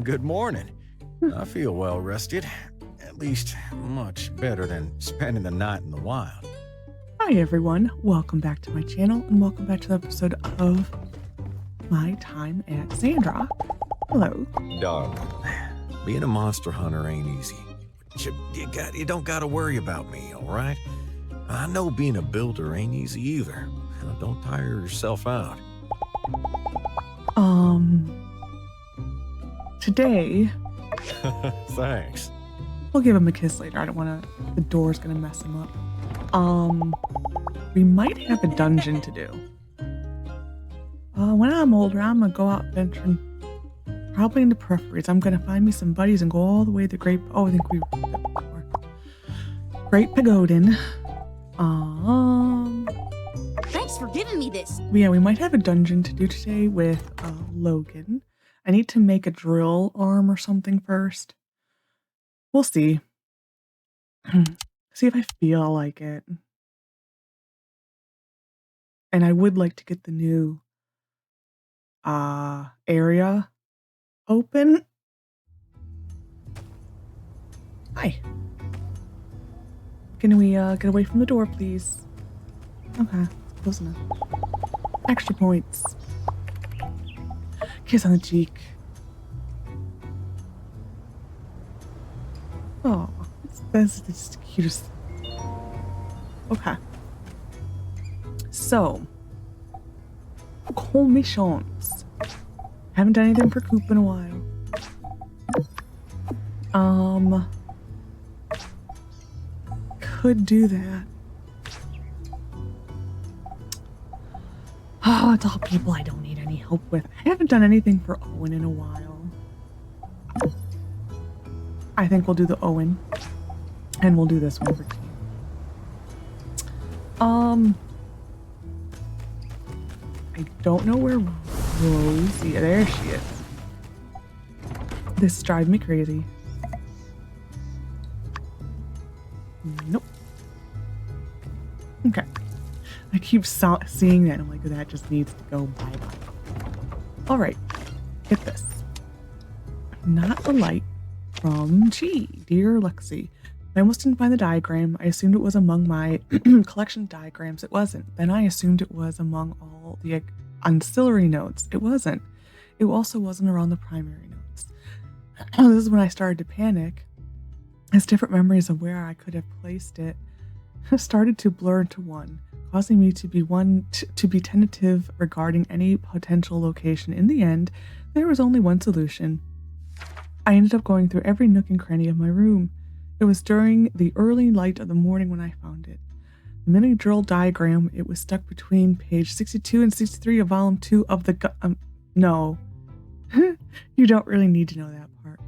Good morning. I feel well rested. At least much better than spending the night in the wild. Hi everyone, welcome back to my channel and welcome back to the episode of my time at Sandrock. Hello. Darling, being a monster hunter ain't easy. But you don't gotta worry about me, alright? I know being a builder ain't easy either. Don't tire yourself out. Today... Thanks. We'll give him a kiss later. I don't want to... The door's gonna mess him up. We might have a dungeon to do. When I'm older, I'm gonna go out venturing, probably into peripheries. I'm gonna find me some buddies and go all the way to Great... Oh, I think we were there before. Great Pagodin. Thanks for giving me this. Yeah, we might have a dungeon to do today with Logan. I need to make a drill arm or something first. We'll see. See if I feel like it. And I would like to get the new area open. Hi. Can we get away from the door, please? Okay, close enough. Extra points. Kiss on the cheek. Oh, that's the cutest. Okay. So, commissions. Haven't done anything for Coop in a while. Could do that. Oh, it's all people I don't need any help with. I haven't done anything for Owen in a while. I think we'll do the Owen. And we'll do this one for Team. I don't know where Rosie... Yeah, there she is. This drives me crazy. Nope. Okay. I keep seeing that. I'm like, that just needs to go bye-bye. All right. Get this. Not a light from Chi. Dear Lexi. I almost didn't find the diagram. I assumed it was among my collection of diagrams. It wasn't. Then I assumed it was among all the ancillary notes. It wasn't. It also wasn't around the primary notes. This is when I started to panic, as different memories of where I could have placed it started to blur into one, causing me to be tentative regarding any potential location. In the end, there was only one solution. I ended up going through every nook and cranny of my room. It was during the early light of the morning when I found it. The mini drill diagram, it was stuck between page 62 and 63 of volume 2 of the no. You don't really need to know that part.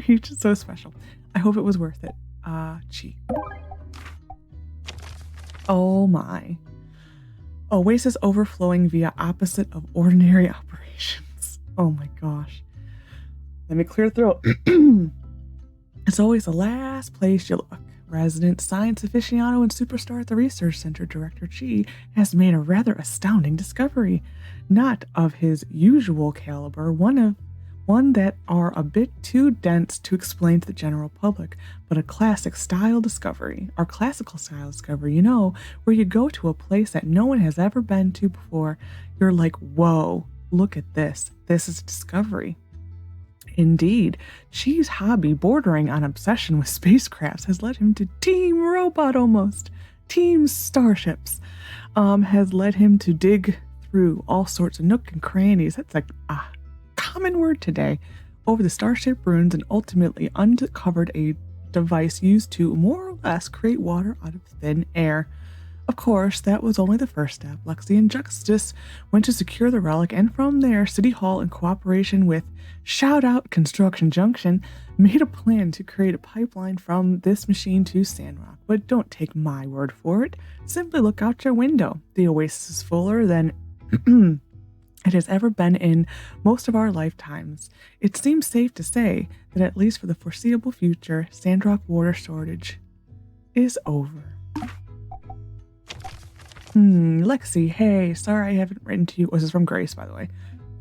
You're just so special. I hope it was worth it. Chi. Oh my. Oasis overflowing via opposite of ordinary operations. Oh my gosh. Let me clear the throat. It's always the last place you look. Resident science aficionado and superstar at the research center, Director Chi, has made a rather astounding discovery. Not of his usual caliber, one that are a bit too dense to explain to the general public, but a classical style discovery, you know, where you go to a place that no one has ever been to before. You're like, whoa, look at this. This is a discovery. Indeed, Chi's hobby bordering on obsession with spacecrafts has led him to Team Robot almost. Team Starships has led him to dig through all sorts of nook and crannies. That's like a common word today. Over the Starship ruins and ultimately uncovered a device used to more or less create water out of thin air. Of course, that was only the first step. Lexi and Justice went to secure the relic, and from there, City Hall, in cooperation with Shout Out Construction Junction, made a plan to create a pipeline from this machine to Sandrock. But don't take my word for it. Simply look out your window. The oasis is fuller than it has ever been in most of our lifetimes. It seems safe to say that at least for the foreseeable future, Sandrock water shortage is over. Lexi, hey, sorry I haven't written to you. This is from Grace, by the way.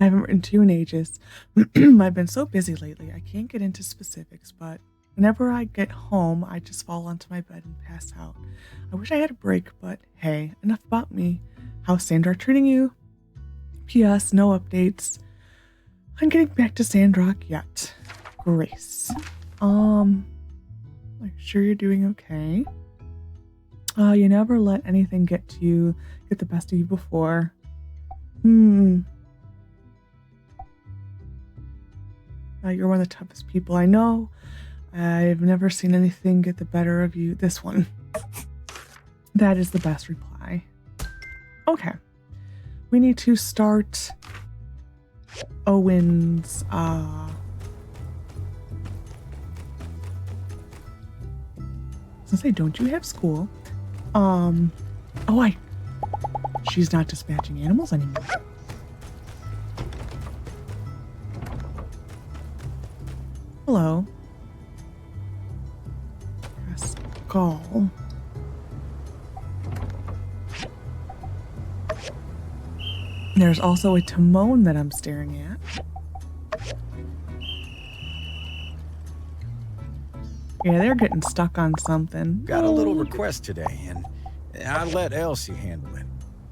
I haven't written to you in ages. I've been so busy lately, I can't get into specifics, but whenever I get home, I just fall onto my bed and pass out. I wish I had a break, but hey, enough about me. How's Sandrock treating you? P.S. No updates. I'm getting back to Sandrock yet. Grace. Are you sure you're doing okay? You never let anything get the best of you before. You're one of the toughest people I know. I've never seen anything get the better of you. This one. That is the best reply. Okay. We need to start Owen's, Since I don't you have school? She's not dispatching animals anymore. Hello. Skull. There's also a Timon that I'm staring at. Yeah, they're getting stuck on something. Got a little request today, and I let Elsie handle it.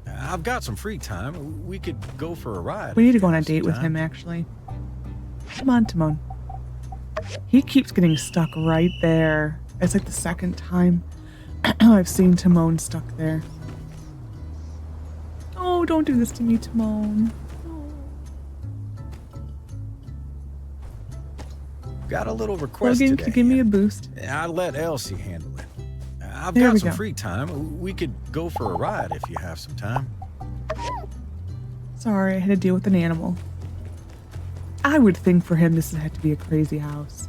I've got some free time. We could go for a ride. We need to go on a date with him, actually. Come on, Timon. He keeps getting stuck right there. It's like the second time I've seen Timon stuck there. Oh, don't do this to me, Timon. Got a little request Logan, today. can you give me a boost? I let Elsie handle it. I've There got we some go. free time. We could go for a ride if you have some time. Sorry, I had to deal with an animal. I would think for him this had to be a crazy house.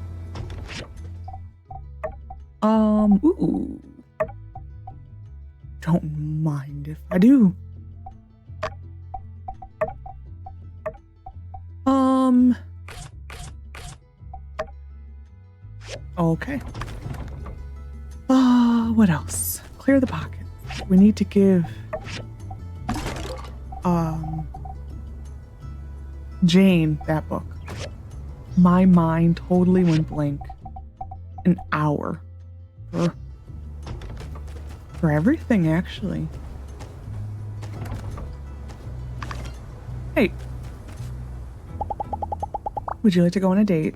Ooh. Don't mind if I do. Okay. What else? Clear the pockets. We need to give Jane that book. My mind totally went blank. An hour for everything, actually. Hey, would you like to go on a date?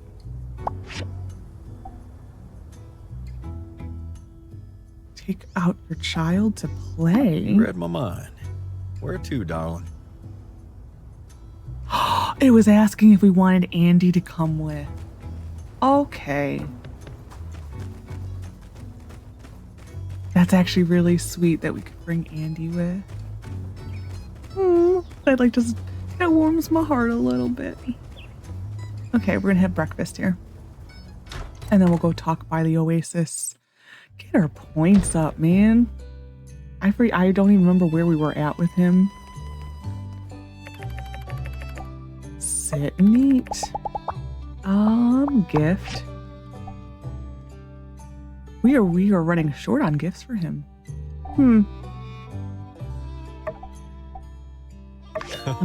Take out your child to play? Read my mind. Where to, darling? It was asking if we wanted Andy to come with. Okay. That's actually really sweet that we could bring Andy with. I'd like to... That warms my heart a little bit. Okay, we're gonna have breakfast here. And then we'll go talk by the oasis. Get our points up, man. I don't even remember where we were at with him. Sit and eat. Gift. We are running short on gifts for him. I'm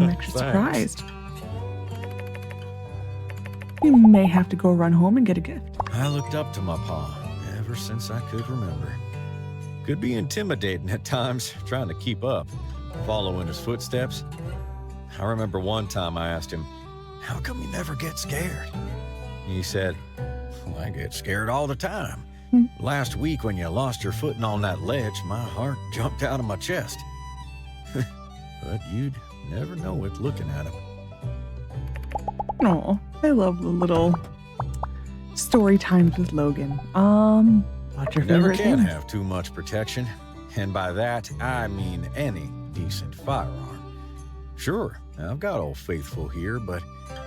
actually surprised. You may have to go run home and get a gift. I looked up to my pa ever since I could remember. Could be intimidating at times, trying to keep up, following his footsteps. I remember one time I asked him, "How come you never get scared?" He said, "Well, I get scared all the time. Last week when you lost your footing on that ledge, my heart jumped out of my chest." But you'd never know it looking at him. Oh, I love the little story times with Logan. What's your Never favorite can thing? have too much protection, and by that I mean any decent firearm. Sure, I've got Old Faithful here, but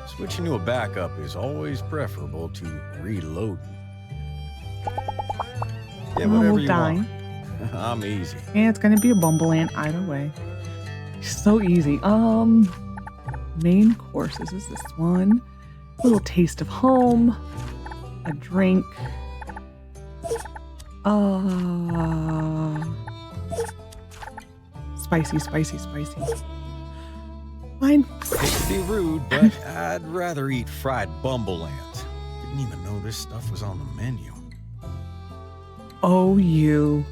switching to a backup is always preferable to reloading. Get whatever we'll you die. want. I'm easy. Yeah, it's gonna be a bumble ant either way. So easy. Main courses is this one. A little taste of home. A drink. Spicy. Fine. Hate to be rude, but I'd rather eat fried bumbleland. Didn't even know this stuff was on the menu. Oh, you.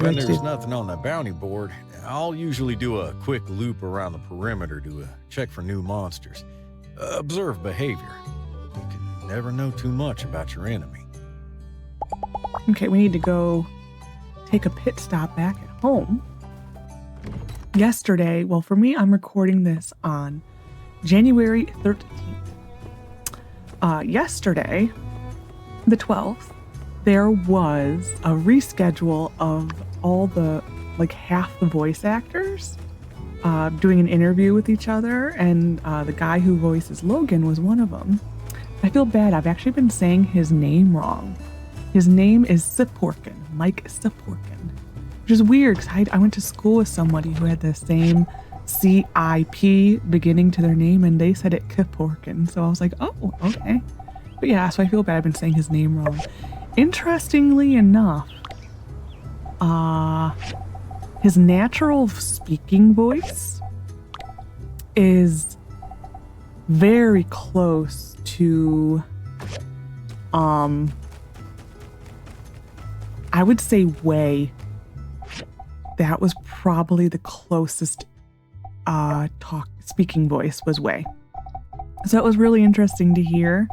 When there's nothing on the bounty board, I'll usually do a quick loop around the perimeter to check for new monsters. Observe behavior. You can never know too much about your enemy. Okay, we need to go take a pit stop back at home. Yesterday, well, for me, I'm recording this on January 13th. Yesterday, the 12th, there was a reschedule of all the, like, half the voice actors doing an interview with each other, and the guy who voices Logan was one of them. I feel bad. I've actually been saying his name wrong. His name is Siporkin, Mike Siporkin, which is weird because I went to school with somebody who had the same CIP beginning to their name, and they said it Kiporkin. So I was like, oh, okay. But yeah, so I feel bad I've been saying his name wrong. Interestingly enough, his natural speaking voice is very close to, I would say Way. That was probably the closest speaking voice was Way. So it was really interesting to hear.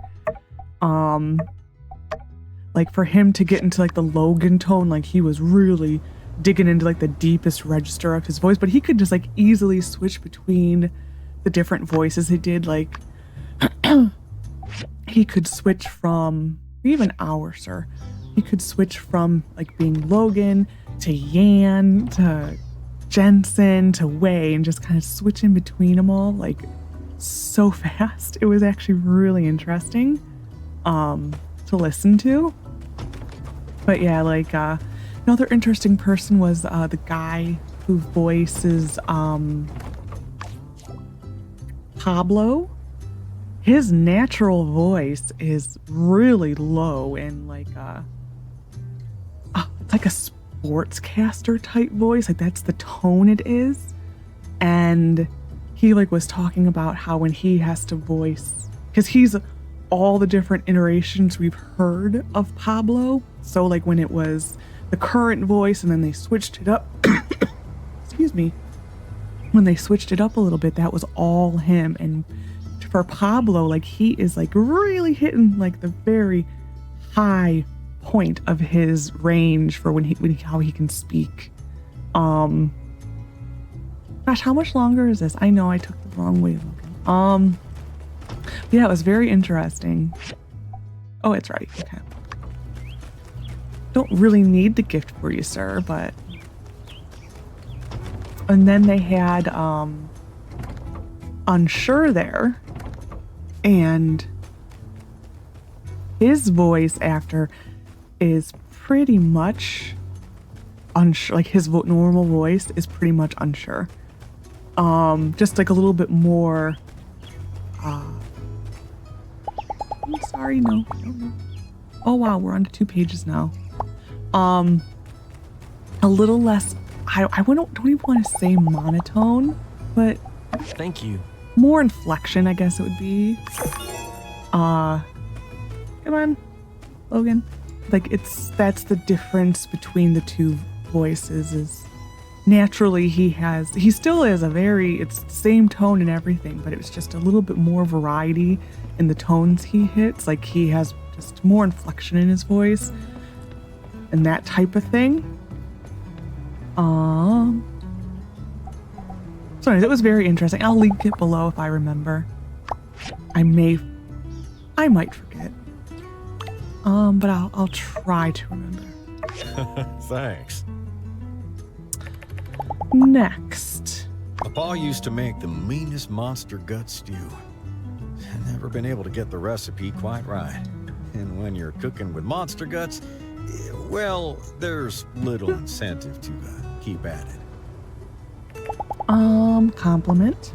Like for him to get into like the Logan tone, like he was really digging into like the deepest register of his voice, but he could just like easily switch between the different voices he did. Like he could switch from even sir. He could switch from like being Logan to Yan to Jensen to Way and just kind of switch in between them all like so fast. It was actually really interesting to listen to. But yeah, like another interesting person was the guy who voices Pablo. His natural voice is really low and like it's like a sportscaster type voice. Like that's the tone it is. And he like was talking about how when he has to voice, because he's all the different iterations we've heard of Pablo. So like when it was the current voice and then they switched it up, excuse me, when they switched it up a little bit, that was all him. And for Pablo, like he is like really hitting like the very high point of his range for how he can speak. Gosh, how much longer is this? I know I took the wrong way. Yeah, it was very interesting. Oh, it's right. Okay. Don't really need the gift for you, sir, but... And then they had Unsure there, and his voice actor is pretty much unsure. Like his normal voice is pretty much unsure. Just like a little bit more. I'm sorry, no. Oh wow, we're on to 2 pages now. A little less. I don't even want to say monotone, but thank you. More inflection, I guess it would be. Come on, Logan. Like that's the difference between the two voices is naturally he still is it's the same tone and everything, but it was just a little bit more variety in the tones he hits. Like he has just more inflection in his voice and that type of thing. So anyways, it was very interesting. I'll link it below if I remember. I might forget. But I'll try to remember. Thanks. Next. Papa used to make the meanest monster gut stew. Never been able to get the recipe quite right. And when you're cooking with monster guts, well, there's little incentive to keep at it. Compliment.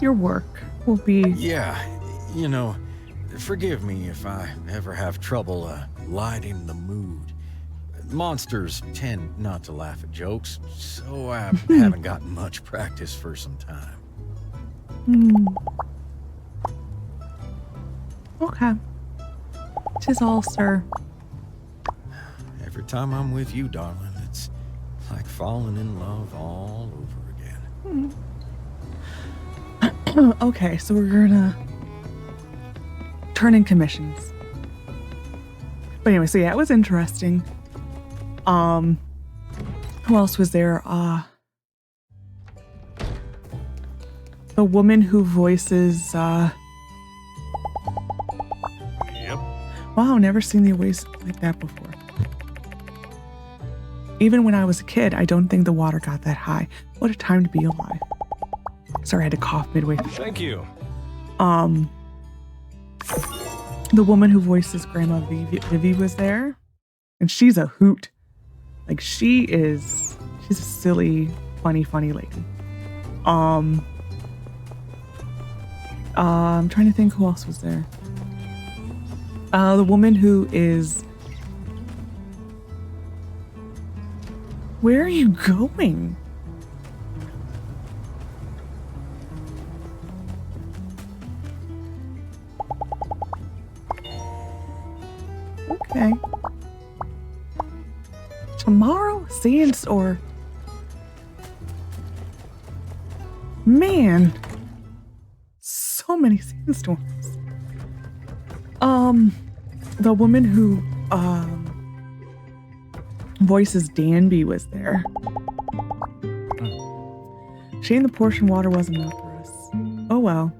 Your work will be... Yeah, forgive me if I ever have trouble lighting the mood. Monsters tend not to laugh at jokes, so I haven't gotten much practice for some time. Okay. 'Tis all, sir. Every time I'm with you, darling, it's like falling in love all over again. Okay, so we're gonna turn in commissions. But anyway, so yeah, it was interesting. Who else was there? The woman who voices, Yep. wow, never seen the voice like that before. Even when I was a kid, I don't think the water got that high. What a time to be alive. Sorry, I had to cough midway through. Thank you. The woman who voices Grandma Vivi was there, and she's a hoot. Like, she's a silly, funny lady. I'm trying to think who else was there. The woman who is... Where are you going? Okay. Tomorrow? Sandstorm. Man. So many sandstorms. The woman who, voices Danby was there. Shame the portion water wasn't enough for us. Oh well.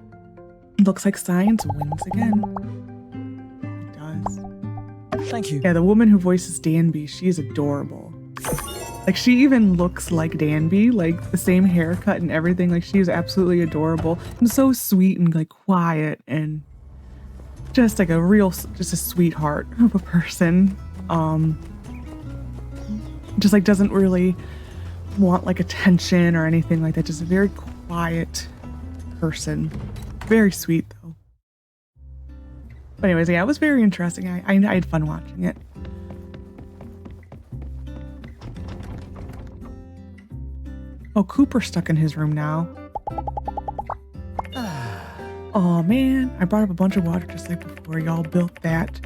Looks like science wins again. It does. Thank you. Yeah, the woman who voices Danby, she's adorable. Like, she even looks like Danby, like the same haircut and everything. Like, she's absolutely adorable and so sweet and like quiet and just like just a sweetheart of a person. Just like doesn't really want like attention or anything like that. Just a very quiet person. Very sweet though. But anyways, yeah, it was very interesting. I had fun watching it. Oh, Cooper's stuck in his room now. Oh man, I brought up a bunch of water just like before. Y'all built that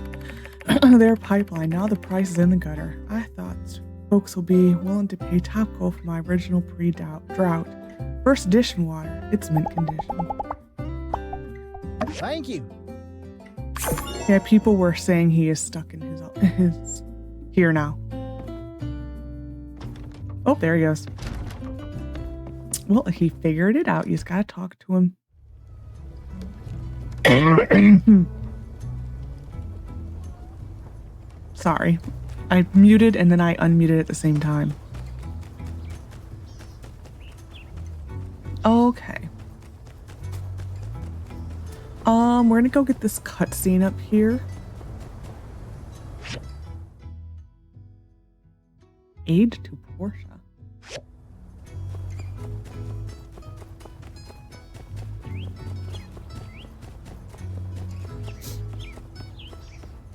their pipeline. Now the price is in the gutter. I thought folks will be willing to pay top gold for my original pre-drought first edition water. It's mint condition. Thank you. Yeah, people were saying he is stuck in his here now. Oh, there he goes. Well, he figured it out. You just gotta talk to him. Sorry. I muted and then I unmuted at the same time. Okay. We're gonna go get this cutscene up here. Aid to Portia.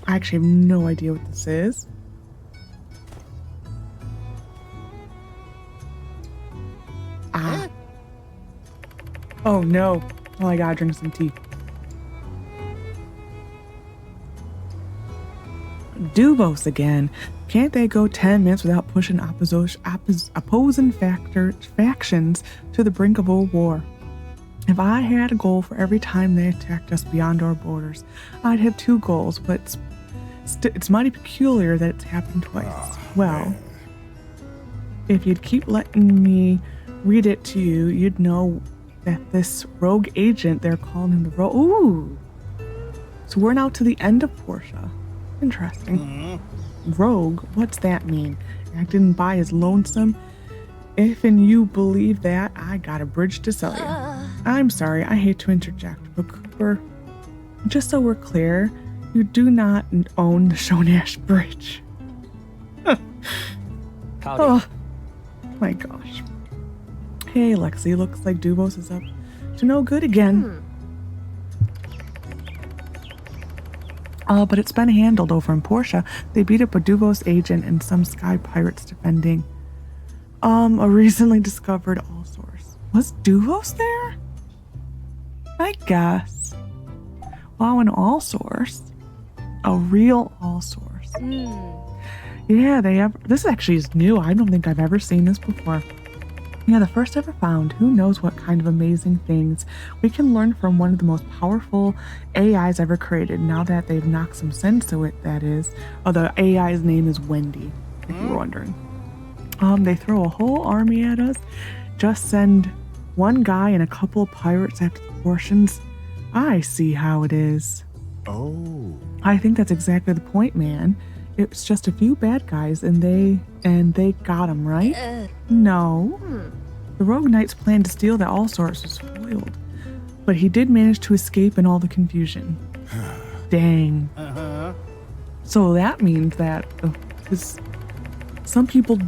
I actually have no idea what this is. Ah. Oh no. Oh, I gotta drink some tea. Dubos again. Can't they go 10 minutes without pushing opposing factions to the brink of a war? If I had a goal for every time they attacked us beyond our borders, I'd have 2 goals, but it's mighty peculiar that it's happened twice. Well, if you'd keep letting me read it to you, you'd know that this rogue agent, they're calling him the rogue. Ooh! So we're now to the end of Portia. Interesting. Rogue, what's that mean? Acting by his lonesome? If and you believe that, I got a bridge to sell you. I'm sorry, I hate to interject, but Cooper, just so we're clear, you do not own the Shonash Bridge. Oh, my gosh. Hey, Lexi, looks like Dubos is up to no good again. But it's been handled over in Portia. They beat up a Duvos agent and some sky pirates defending a recently discovered all source. Was Duvos there? I guess. Wow, an all source. A real all source. Yeah, this actually is new. I don't think I've ever seen this before. Yeah, the first ever found. Who knows what kind of amazing things we can learn from one of the most powerful AIs ever created. Now that they've knocked some sense to it, that is. Oh, the AI's name is Wendy, if you were wondering. They throw a whole army at us. Just send one guy and a couple of pirates after the portions. I see how it is. Oh. I think that's exactly the point, man. It's just a few bad guys and they got him, right? No. The Rogue Knight's plan to steal the all source was foiled. But he did manage to escape in all the confusion. Dang. So that means that some people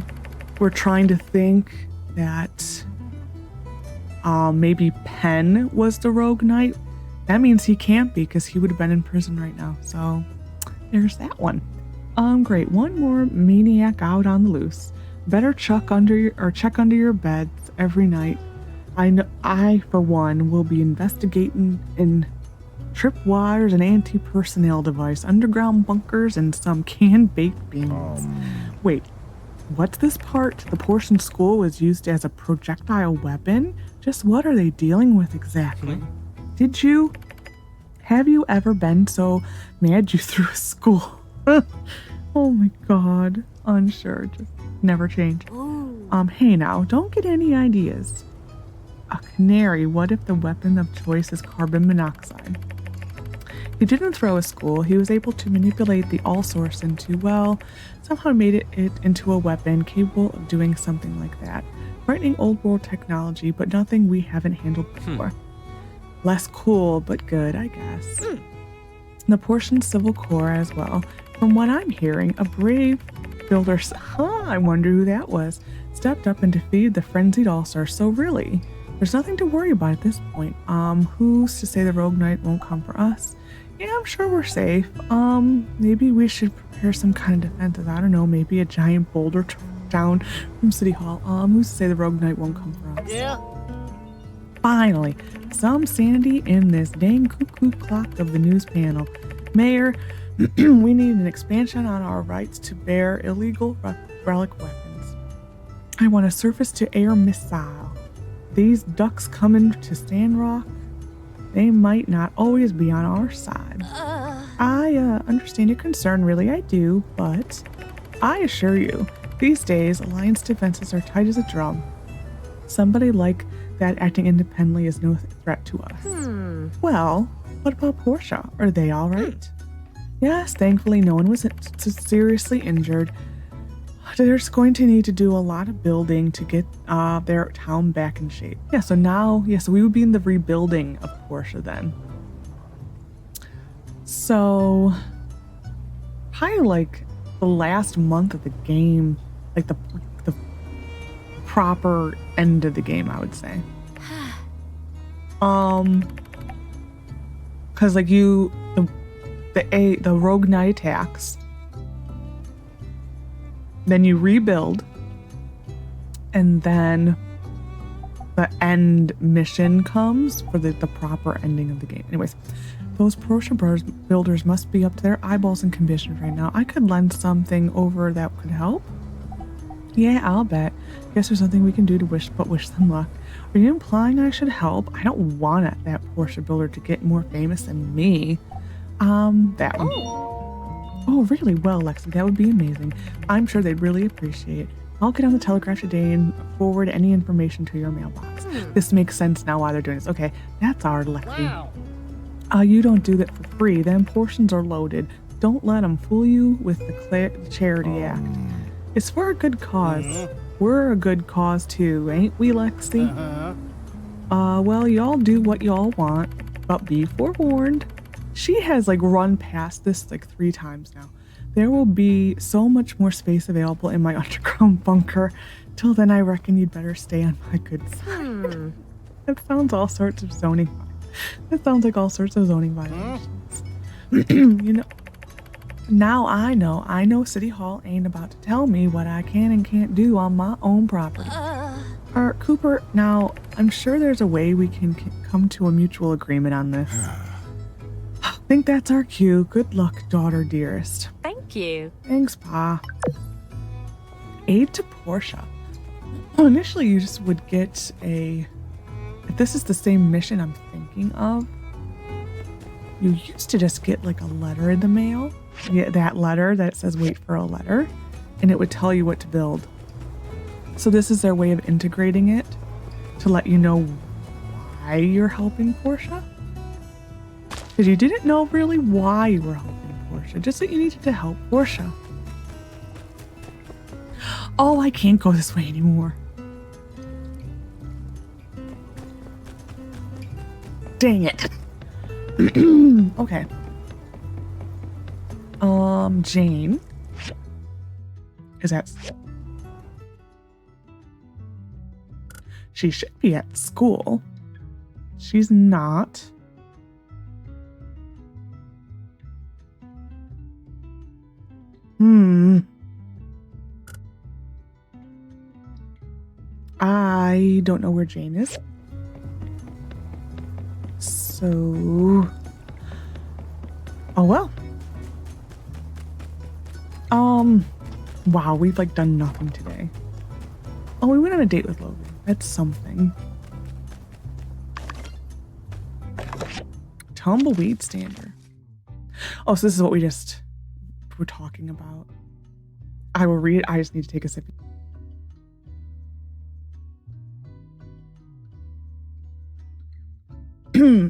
were trying to think that maybe Penn was the Rogue Knight. That means he can't be, because he would have been in prison right now. So there's that one. Great. One more maniac out on the loose. Better check under your beds every night. I for one will be investigating in tripwires, an anti-personnel device, underground bunkers, and some canned baked beans. Wait, what's this part? The Portia school was used as a projectile weapon? Just what are they dealing with exactly? Have you ever been so mad you threw a school? Oh my god. Unsure. Just never change. Hey now, don't get any ideas. A canary, what if the weapon of choice is carbon monoxide? He didn't throw a school. He was able to manipulate the all source somehow made it into a weapon capable of doing something like that. Frightening old world technology, but nothing we haven't handled before. Less cool, but good, I guess. The Portia Civil Corps as well. From what I'm hearing, a brave builder, I wonder who that was, stepped up and defeated the frenzied all-star. So really, there's nothing to worry about at this point. Who's to say the Rogue Knight won't come for us? Yeah, I'm sure we're safe. Maybe we should prepare some kind of defenses. I don't know, maybe a giant boulder down from City Hall. Who's to say the Rogue Knight won't come for us? Yeah. Finally, some sanity in this dang cuckoo clock of the news panel. Mayor, we need an expansion on our rights to bear illegal relic weapons. I want a surface-to-air missile. These ducks coming to Sandrock, they might not always be on our side. I understand your concern, really I do, but I assure you, these days, Alliance defenses are tight as a drum. Somebody like that acting independently is no threat to us. Well, what about Portia? Are they all right? Yes, thankfully no one was seriously injured. They're going to need to do a lot of building to get their town back in shape. Yeah, so we would be in the rebuilding of Portia then. So, probably like the last month of the game, like the proper end of the game, I would say. Because like the Rogue Knight attacks, then you rebuild, and then the end mission comes for the proper ending of the game. Anyways, those Portia builders must be up to their eyeballs in conditions right now. I could lend something over that could help. Yeah, I'll bet. Guess there's nothing we can do to wish them luck. Are you implying I should help? I don't want that Portia builder to get more famous than me. That one. Oh, really? Well, Lexi, that would be amazing. I'm sure they'd really appreciate it. I'll get on the telegraph today and forward any information to your mailbox. This makes sense now why they're doing this. Okay, that's our Lexi. Wow. You don't do that for free. Them portions are loaded. Don't let them fool you with the Charity Act. It's for a good cause. We're a good cause too, ain't we, Lexi? Well, y'all do what y'all want, but be forewarned. She has like run past this like 3 times now. There will be so much more space available in my underground bunker. Till then, I reckon you'd better stay on my good side. That sounds all sorts of zoning. That sounds like all sorts of zoning violations. Now I know City Hall ain't about to tell me what I can and can't do on my own property. Cooper, now, I'm sure there's a way we can come to a mutual agreement on this. I think that's our cue. Good luck, daughter dearest. Thank you. Thanks, Pa. Aid to Portia. Well, initially you just would get if this is the same mission I'm thinking of, you used to just get like a letter in the mail. Yeah, that letter that says wait for a letter, and it would tell you what to build. So this is their way of integrating it to let you know why you're helping Portia. Because you didn't know really why you were helping Portia, just that you needed to help Portia. Oh, I can't go this way anymore. Dang it. Okay. Jane. Is that... She should be at school. She's not. I don't know where Jane is. So... Oh well. Wow, we've like done nothing today. Oh, we went on a date with Logan. That's something. Tumbleweed stander. Oh, so this is what we just were talking about. I will read it. I just need to take a sip.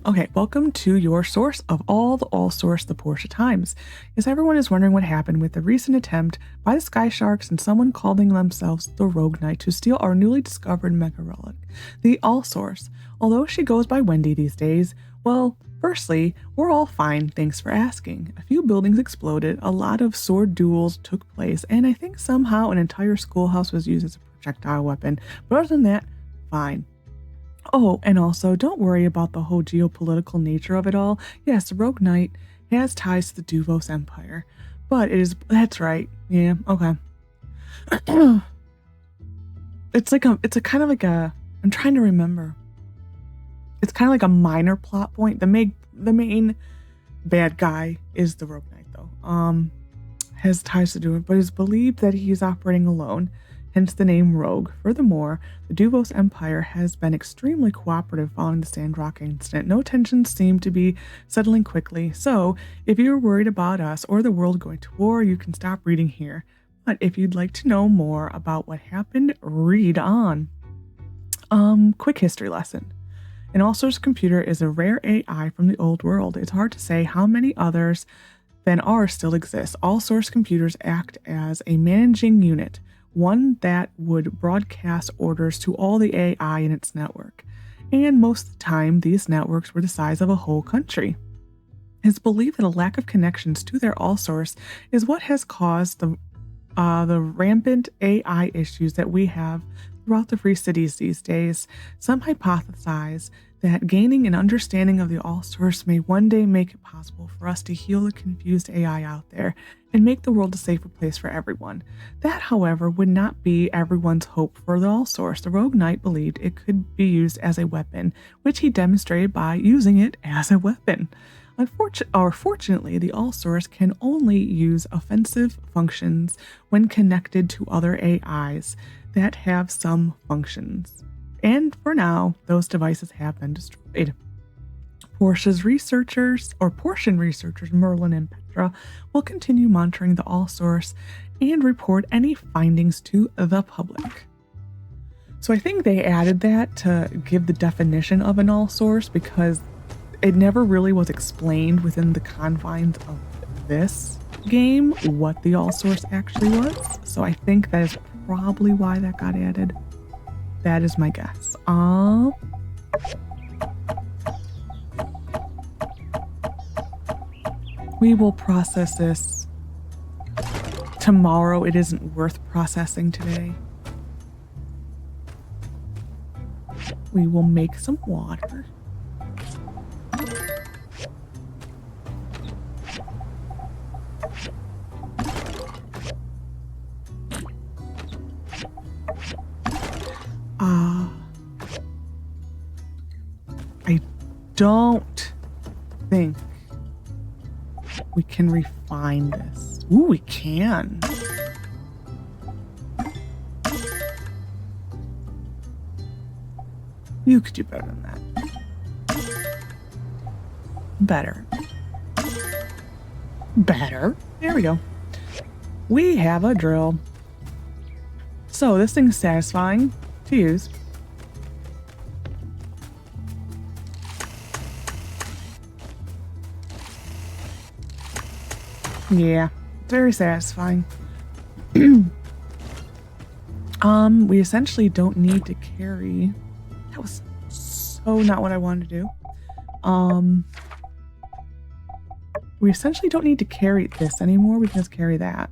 Okay, welcome to your source of all source, the Portia Times. Yes, everyone is wondering what happened with the recent attempt by the Sky Sharks and someone calling themselves the Rogue Knight to steal our newly discovered mega relic, the All Source. Although she goes by Wendy these days, well, firstly, we're all fine, thanks for asking. A few buildings exploded, a lot of sword duels took place, and I think somehow an entire schoolhouse was used as a projectile weapon. But other than that, fine. Oh, and also, don't worry about the whole geopolitical nature of it all. Yes, the Rogue Knight has ties to the Duvos Empire. But that's right. Yeah, okay. It's a kind of like a, I'm trying to remember. It's kind of like a minor plot point. The main bad guy is the Rogue Knight, though. Has ties to do it, but it's believed that he's operating alone. Hence the name Rogue. Furthermore, the Duvos Empire has been extremely cooperative following the Sandrock incident. No tensions seem to be settling quickly, so if you're worried about us or the world going to war, you can stop reading here. But if you'd like to know more about what happened, read on. Quick history lesson. An all-source computer is a rare AI from the old world. It's hard to say how many others than ours still exist. All-source computers act as a managing unit, one that would broadcast orders to all the AI in its network. And most of the time, these networks were the size of a whole country. It's believed that a lack of connections to their all-source is what has caused the rampant AI issues that we have throughout the free cities these days. Some hypothesize that gaining an understanding of the all-source may one day make it possible for us to heal the confused AI out there and make the world a safer place for everyone. That, however, would not be everyone's hope for the all-source. The Rogue Knight believed it could be used as a weapon, which he demonstrated by using it as a weapon. Fortunately, the all-source can only use offensive functions when connected to other AIs that have some functions. And for now, those devices have been destroyed. Portian researchers, Merlin and Petra, will continue monitoring the all-source and report any findings to the public. So I think they added that to give the definition of an all-source because it never really was explained within the confines of this game what the all-source actually was. So I think that is probably why that got added. That is my guess. We will process this tomorrow. It isn't worth processing today. We will make some water. I don't think we can refine this. Ooh, we can. You could do better than that. Better. Better. There we go. We have a drill. So this thing's satisfying to use. Yeah, very satisfying. We essentially don't need to carry. That was so not what I wanted to do. We essentially don't need to carry this anymore. We can just carry that.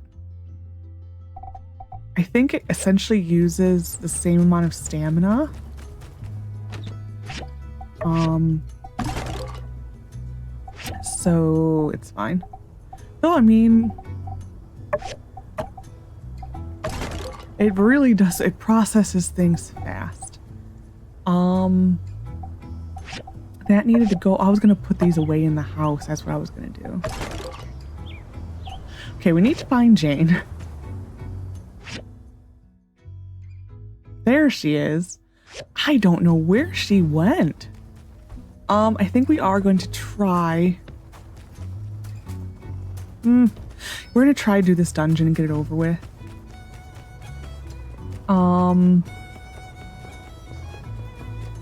I think it essentially uses the same amount of stamina. So it's fine. Though, I mean, it really does, it processes things fast. That needed to go. I was going to put these away in the house. That's what I was going to do. Okay, we need to find Jane. There she is. I don't know where she went. I think we are going to try. We're going to try to do this dungeon and get it over with.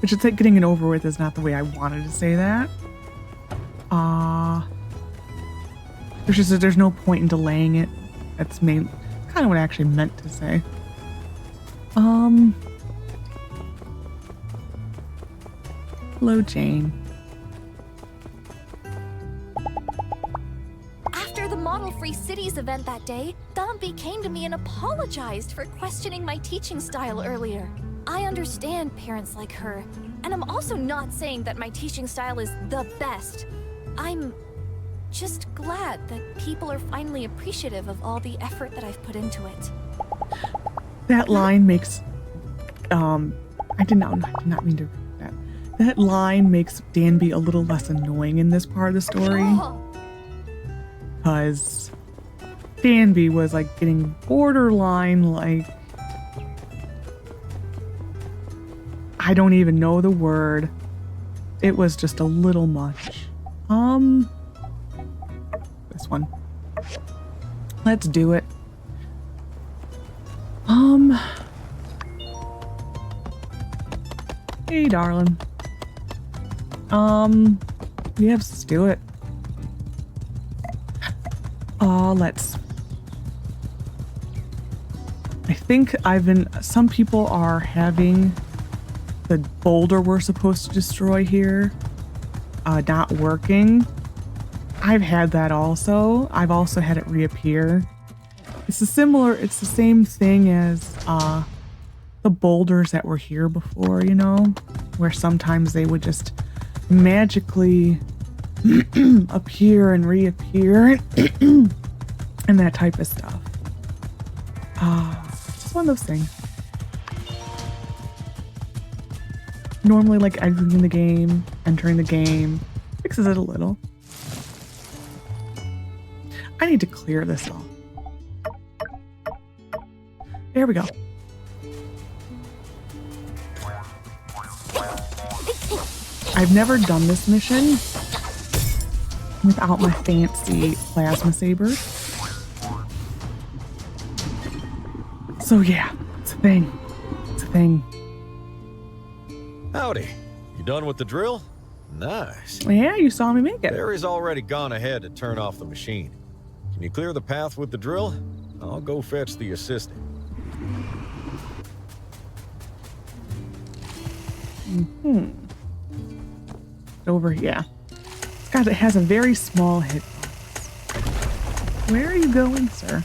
Which is like getting it over with is not the way I wanted to say that. There's no point in delaying it. That's kind of what I actually meant to say. Hello, Jane. After the Model Free Cities event that day, Thumpy came to me and apologized for questioning my teaching style earlier. I understand parents like her, and I'm also not saying that my teaching style is the best. I'm just glad that people are finally appreciative of all the effort that I've put into it. That line makes, I did not mean to read that. That line makes Danby a little less annoying in this part of the story. Because Danby was like getting borderline like, I don't even know the word. It was just a little much. This one. Let's do it. Hey, darling. Yeah, let's do it. Let's. I think some people are having the boulder we're supposed to destroy here not working. I've had that also. I've also had it reappear. It's the same thing as the boulders that were here before, you know, where sometimes they would just magically appear and reappear and that type of stuff. It's just one of those things. Normally, like exiting the game, entering the game, fixes it a little. I need to clear this all. There we go. I've never done this mission without my fancy plasma saber. So yeah, it's a thing. It's a thing. Howdy. You done with the drill? Nice. Yeah, you saw me make it. Barry's already gone ahead to turn off the machine. Can you clear the path with the drill? I'll go fetch the assistant. Over here. God, it has a very small hitbox. Where are you going, sir?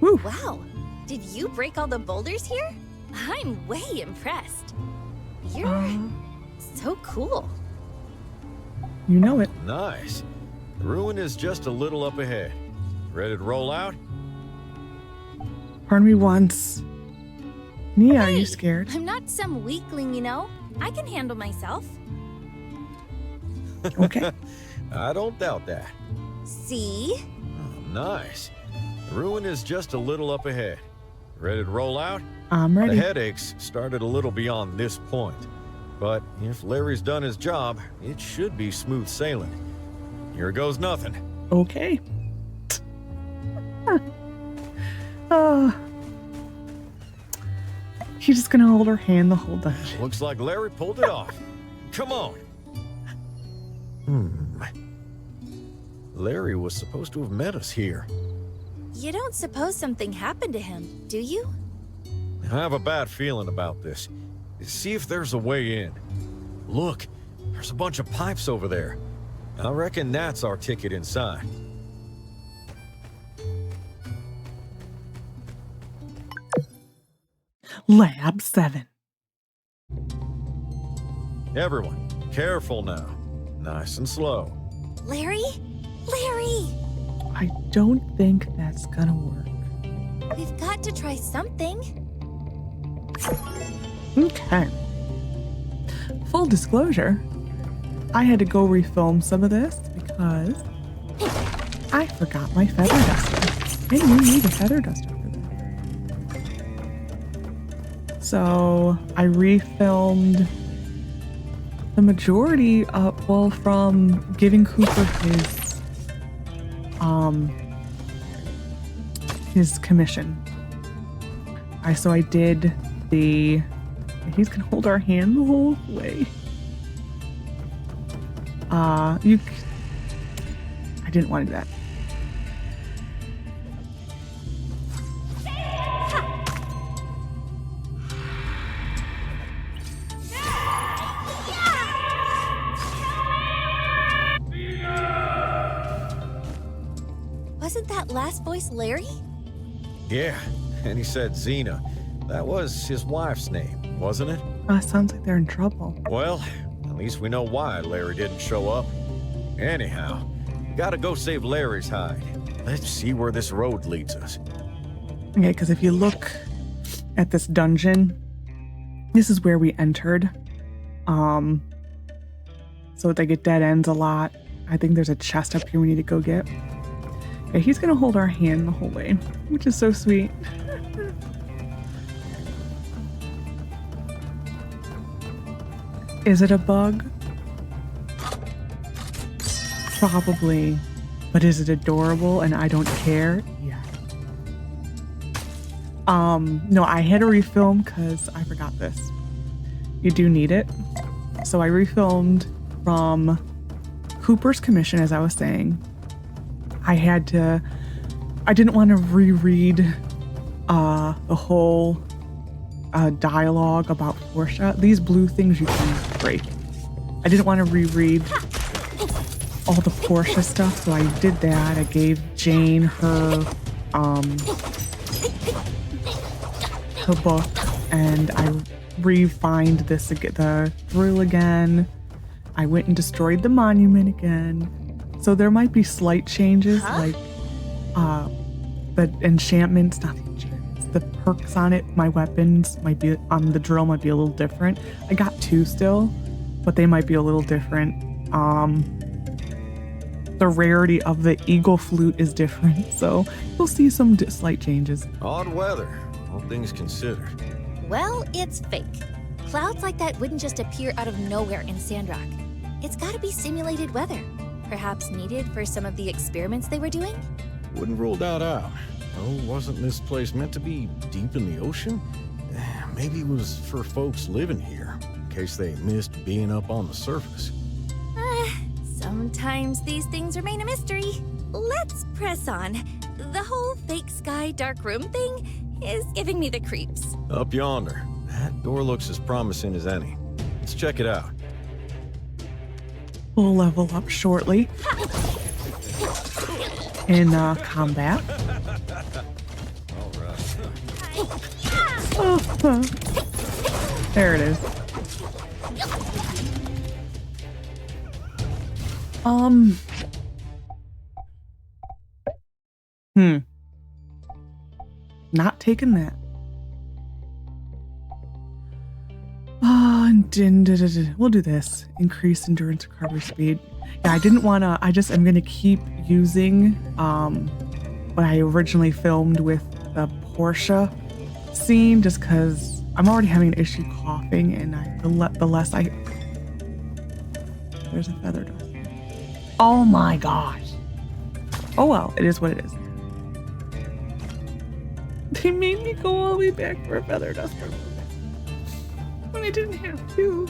Woo. Wow, did you break all the boulders here? I'm way impressed. You're so cool. You know it. Nice. The ruin is just a little up ahead. Ready to roll out? Pardon me once. Nia, are Hey, you scared? I'm not some weakling, you know. I can handle myself. Okay. I don't doubt that. See? Oh, nice. The ruin is just a little up ahead. Ready to roll out? I'm The ready. headaches started a little beyond this point. But if Larry's done his job, it should be smooth sailing. Here goes nothing. Okay. Uh, she's just gonna hold her hand the whole dungeon. Looks like Larry pulled it off. Come on. Larry was supposed to have met us here. You don't suppose something happened to him, do you? I have a bad feeling about this. See if there's a way in. Look, there's a bunch of pipes over there. I reckon that's our ticket inside. Lab 7. Everyone, careful now. Nice and slow. Larry? Larry! I don't think that's gonna work. We've got to try something. Okay. Full disclosure, I had to go refilm some of this because I forgot my feather duster. And you need a feather duster for that. So I refilmed the majority of, well, from giving Cooper his commission. So I did the, he's gonna hold our hand the whole way. I didn't want to do that. Wasn't that last voice Larry? Yeah, and he said Xena. That was his wife's name, wasn't it? Sounds like they're in trouble. Well, at least we know why Larry didn't show up. Anyhow, we gotta go save Larry's hide. Let's see where this road leads us. Okay, because if you look at this dungeon, this is where we entered. So they get dead ends a lot. I think there's a chest up here we need to go get. Okay, he's gonna hold our hand the whole way, which is so sweet. Is it a bug? Probably. But is it adorable and I don't care? Yeah. No, I had to refilm because I forgot this. You do need it. So I refilmed from Cooper's commission, as I was saying. I didn't want to reread the whole dialogue about Portia. These blue things you can break. I didn't want to reread all the Portia stuff, so I did that. I gave Jane her book, and I refined the thrill again. I went and destroyed the monument again. So there might be slight changes, like the enchantments, not the enchantments, the perks on it. My weapons might be on the drill might be a little different. I got 2 still, but they might be a little different. The rarity of the eagle flute is different, so you'll see some slight changes. Odd weather, all things considered. Well, it's fake. Clouds like that wouldn't just appear out of nowhere in Sandrock. It's gotta be simulated weather. Perhaps needed for some of the experiments they were doing? Wouldn't rule that out. Oh, wasn't this place meant to be deep in the ocean? Maybe it was for folks living here, in case they missed being up on the surface. Sometimes these things remain a mystery. Let's press on. The whole fake sky dark room thing is giving me the creeps. Up yonder. That door looks as promising as any. Let's check it out. We'll level up shortly in combat. All right. There it is. Not taking that. We'll do this. Increase endurance recovery speed. Yeah, I didn't want to. I'm going to keep using what I originally filmed with the Portia scene just because I'm already having an issue coughing, and the less I. There's a feather dust. Oh my gosh. Oh well, it is what it is. They made me go all the way back for a feather duster when I didn't have to.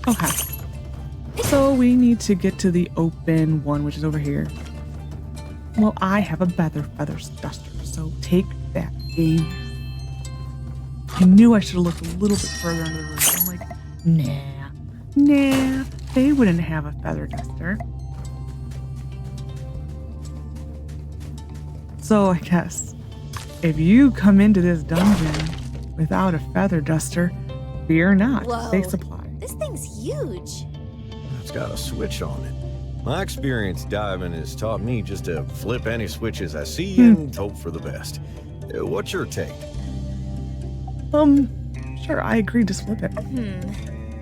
Okay. So we need to get to the open one, which is over here. Well, I have a feather duster, so take that, game. I knew I should have looked a little bit further into the room. I'm like, nah, they wouldn't have a feather duster. So I guess if you come into this dungeon without a feather duster, fear not. Whoa. They supply. This thing's huge. It's got a switch on it. My experience diving has taught me just to flip any switches I see and hope for the best. What's your take? Sure, I agree. Just flip it.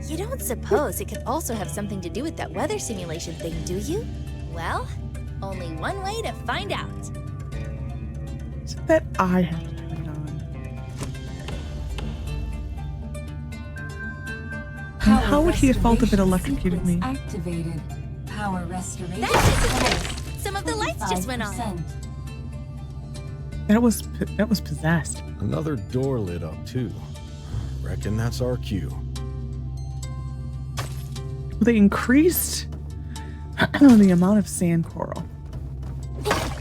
You don't suppose it could also have something to do with that weather simulation thing, do you? Well, only one way to find out. So that I have to turn it on. And how would he have felt if it electrocuted me? Activated. Power restoration. That just some of the lights just went on. That was possessed. Another door lit up, too. Reckon that's our cue. They increased the amount of sand coral.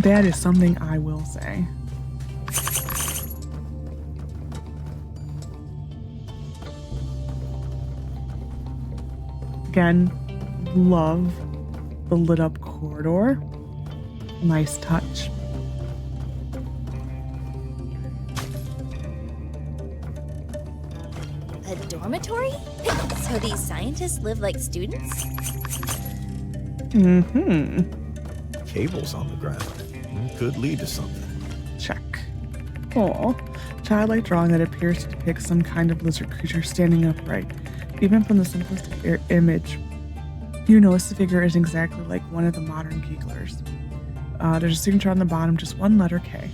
That is something I will say. Again, love the lit up corridor. Nice touch. A dormitory? So these scientists live like students? Cables on the ground. Could lead to something. Check. Oh, childlike drawing that appears to depict some kind of lizard creature standing upright. Even from the simplest image, you notice the figure is exactly like one of the modern Geeglers. There's a signature on the bottom, just one letter K.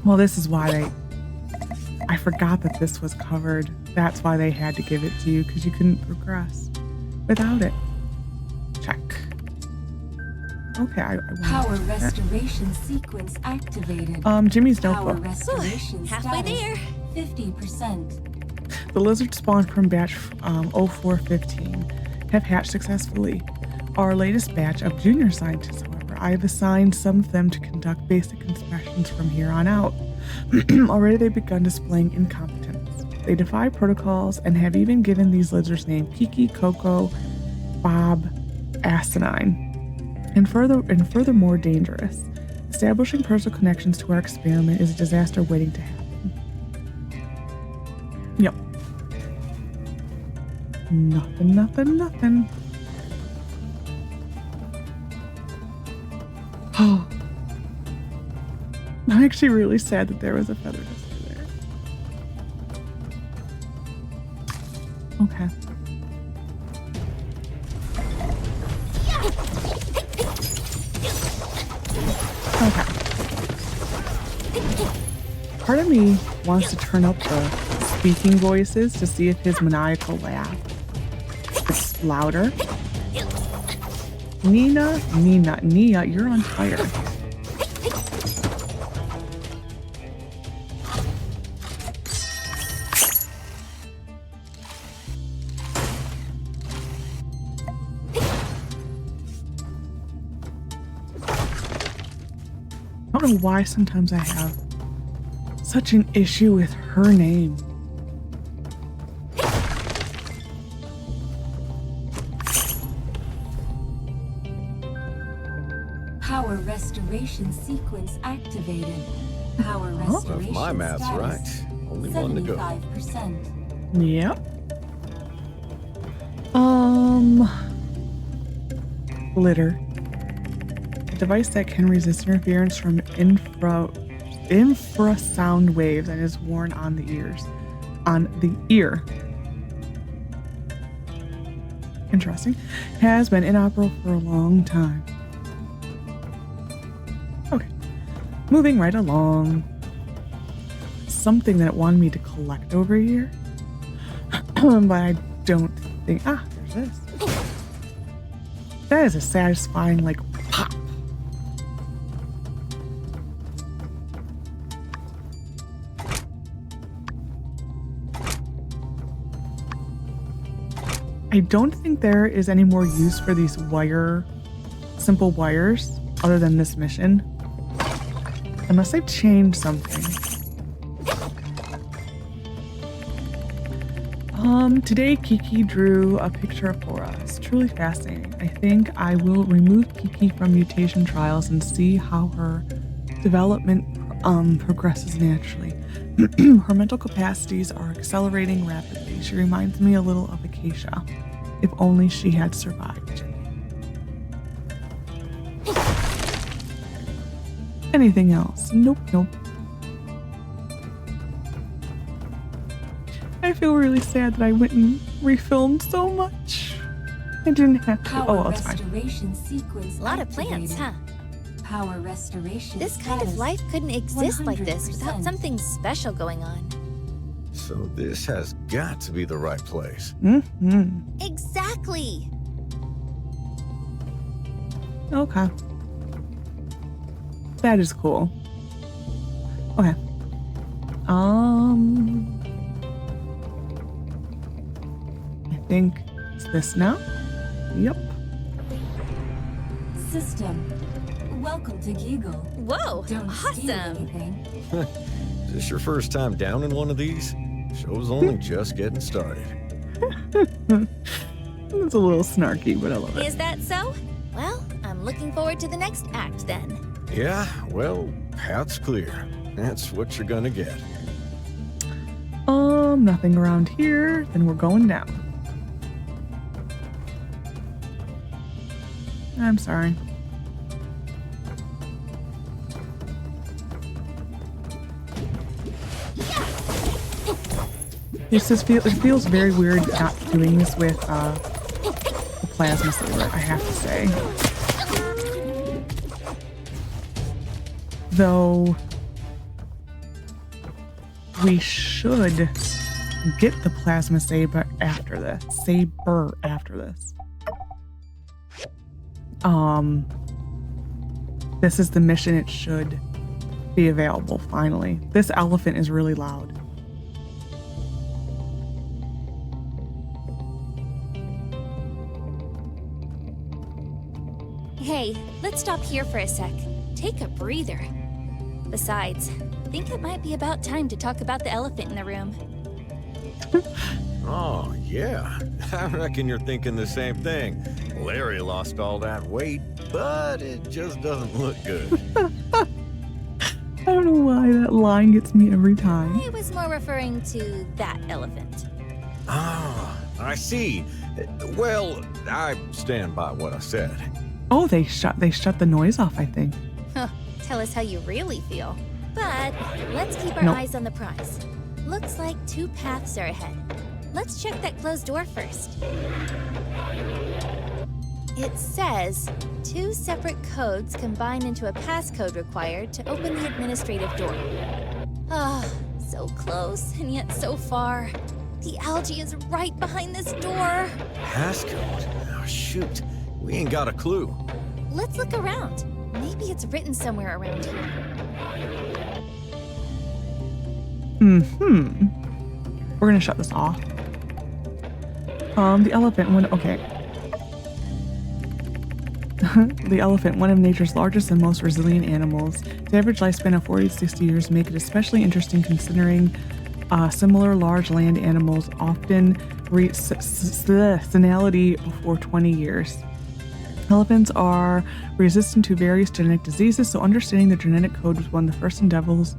Well, this is why I forgot that this was covered. That's why they had to give it to you, because you couldn't progress without it. Check. Okay, I Power restoration sequence activated. Jimmy's Power notebook. restoration Halfway status, there. 50%. The lizards spawned from batch 0415 have hatched successfully. Our latest batch of junior scientists, however, I have assigned some of them to conduct basic inspections from here on out. Already they've begun displaying incompetence. They defy protocols and have even given these lizards names Kiki, Coco, Bob, Asinine, and furthermore dangerous. Establishing personal connections to our experiment is a disaster waiting to happen. Yep. Nothing. Oh. I'm actually really sad that there was a feather duster there. Okay. Okay. Part of me wants to turn up the speaking voices to see if his maniacal laugh is louder. Nia, you're on fire. I don't know why sometimes I have such an issue with her name. Power restoration sequence activated. Power Well, restoration if my math's status, right, only one to go. 75%. Yep. Glitter. A device that can resist interference from infrasound waves and is worn on the ears. On the ear. Interesting. Has been inoperable for a long time. Okay. Moving right along. Something that it wanted me to collect over here. But I don't think... Ah, there's this. That is a satisfying, like, pop. I don't think there is any more use for these simple wires, other than this mission. Unless they've changed something. Today Kiki drew a picture for us. Truly fascinating. I think I will remove Kiki from mutation trials and see how her development progresses naturally. Her mental capacities are accelerating rapidly. She reminds me a little of Acacia. If only she had survived. Anything else? Nope. I feel really sad that I went and refilmed so much. I didn't have to. Power It's fine. restoration sequence. A lot of plants, activated. huh? Power restoration. This kind of status life couldn't exist like this without 100%. something special going on. So this has got to be the right place. Mm-hmm. Exactly! Okay. That is cool. Okay. I think it's this now. Yep. System. Welcome to Geegle. Whoa, Don't steal awesome! anything. Is this your first time down in one of these? Show's only just getting started. It's a little snarky, but I love it. Is that so? Well, I'm looking forward to the next act then. Yeah, well, path's clear. That's what you're gonna get. Nothing around here. Then we're going down. I'm sorry. It feels very weird not doing this with the plasma saber, I have to say. Though we should get the plasma saber after this. This is the mission. It should be available finally. This elephant is really loud. Hey, let's stop here for a sec. Take a breather. Besides, I think it might be about time to talk about the elephant in the room. Oh, yeah. I reckon you're thinking the same thing. Larry lost all that weight, but it just doesn't look good. I don't know why that line gets me every time. I was more referring to that elephant. Ah, I see. Well, I stand by what I said. Oh, they shut the noise off, I think. Huh, tell us how you really feel. But let's keep our Nope. eyes on the prize. Looks like 2 paths are ahead. Let's check that closed door first. It says 2 separate codes combine into a passcode required to open the administrative door. Ah, so close and yet so far. The algae is right behind this door. Passcode? Oh, shoot. We ain't got a clue. Let's look around. Maybe it's written somewhere around here. We're gonna shut this off. The elephant, okay. The elephant, one of nature's largest and most resilient animals. The average lifespan of 40 to 60 years make it especially interesting considering similar large land animals often reach senility before 20 years. Elephants are resistant to various genetic diseases, so understanding the genetic code was one of the first endeavors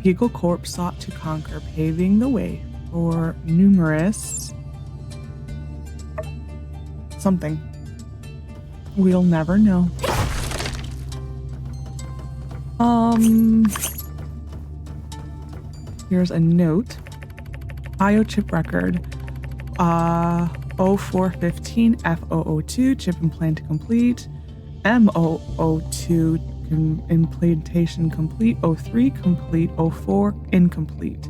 Geegle Corp sought to conquer, paving the way for numerous something. We'll never know. Here's a note. Biochip record. 0415 F002 chip implant complete. M002 implantation complete. 03 complete. 04 incomplete.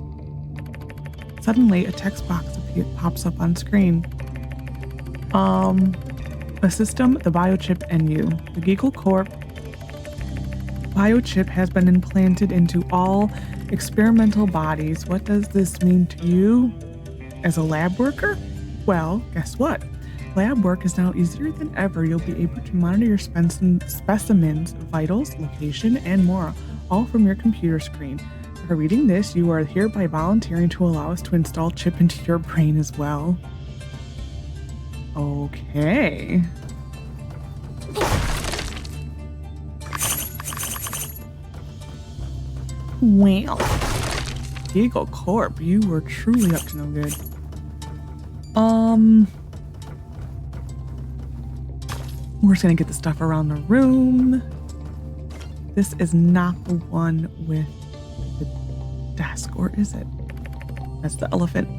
Suddenly, a text box pops up on screen. A system, the biochip, and you. The Geegle Corp biochip has been implanted into all experimental bodies. What does this mean to you as a lab worker? Well, guess what? Lab work is now easier than ever. You'll be able to monitor your specimens, vitals, location, and more, all from your computer screen. After reading this, you are hereby volunteering to allow us to install chip into your brain as well. Okay. Well, Geegle Corp, you were truly up to no good. We're just gonna get the stuff around the room. This is not the one with the desk, or is it? That's the elephant.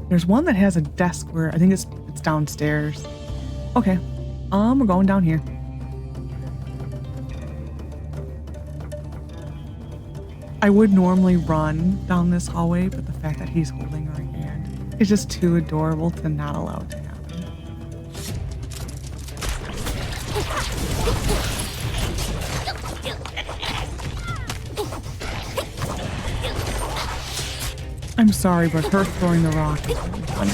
There's one that has a desk where I think it's downstairs. Okay, we're going down here. I would normally run down this hallway, but the fact that he's holding our hand is just too adorable to not allow it to happen. I'm sorry, but her throwing the rock is really funny.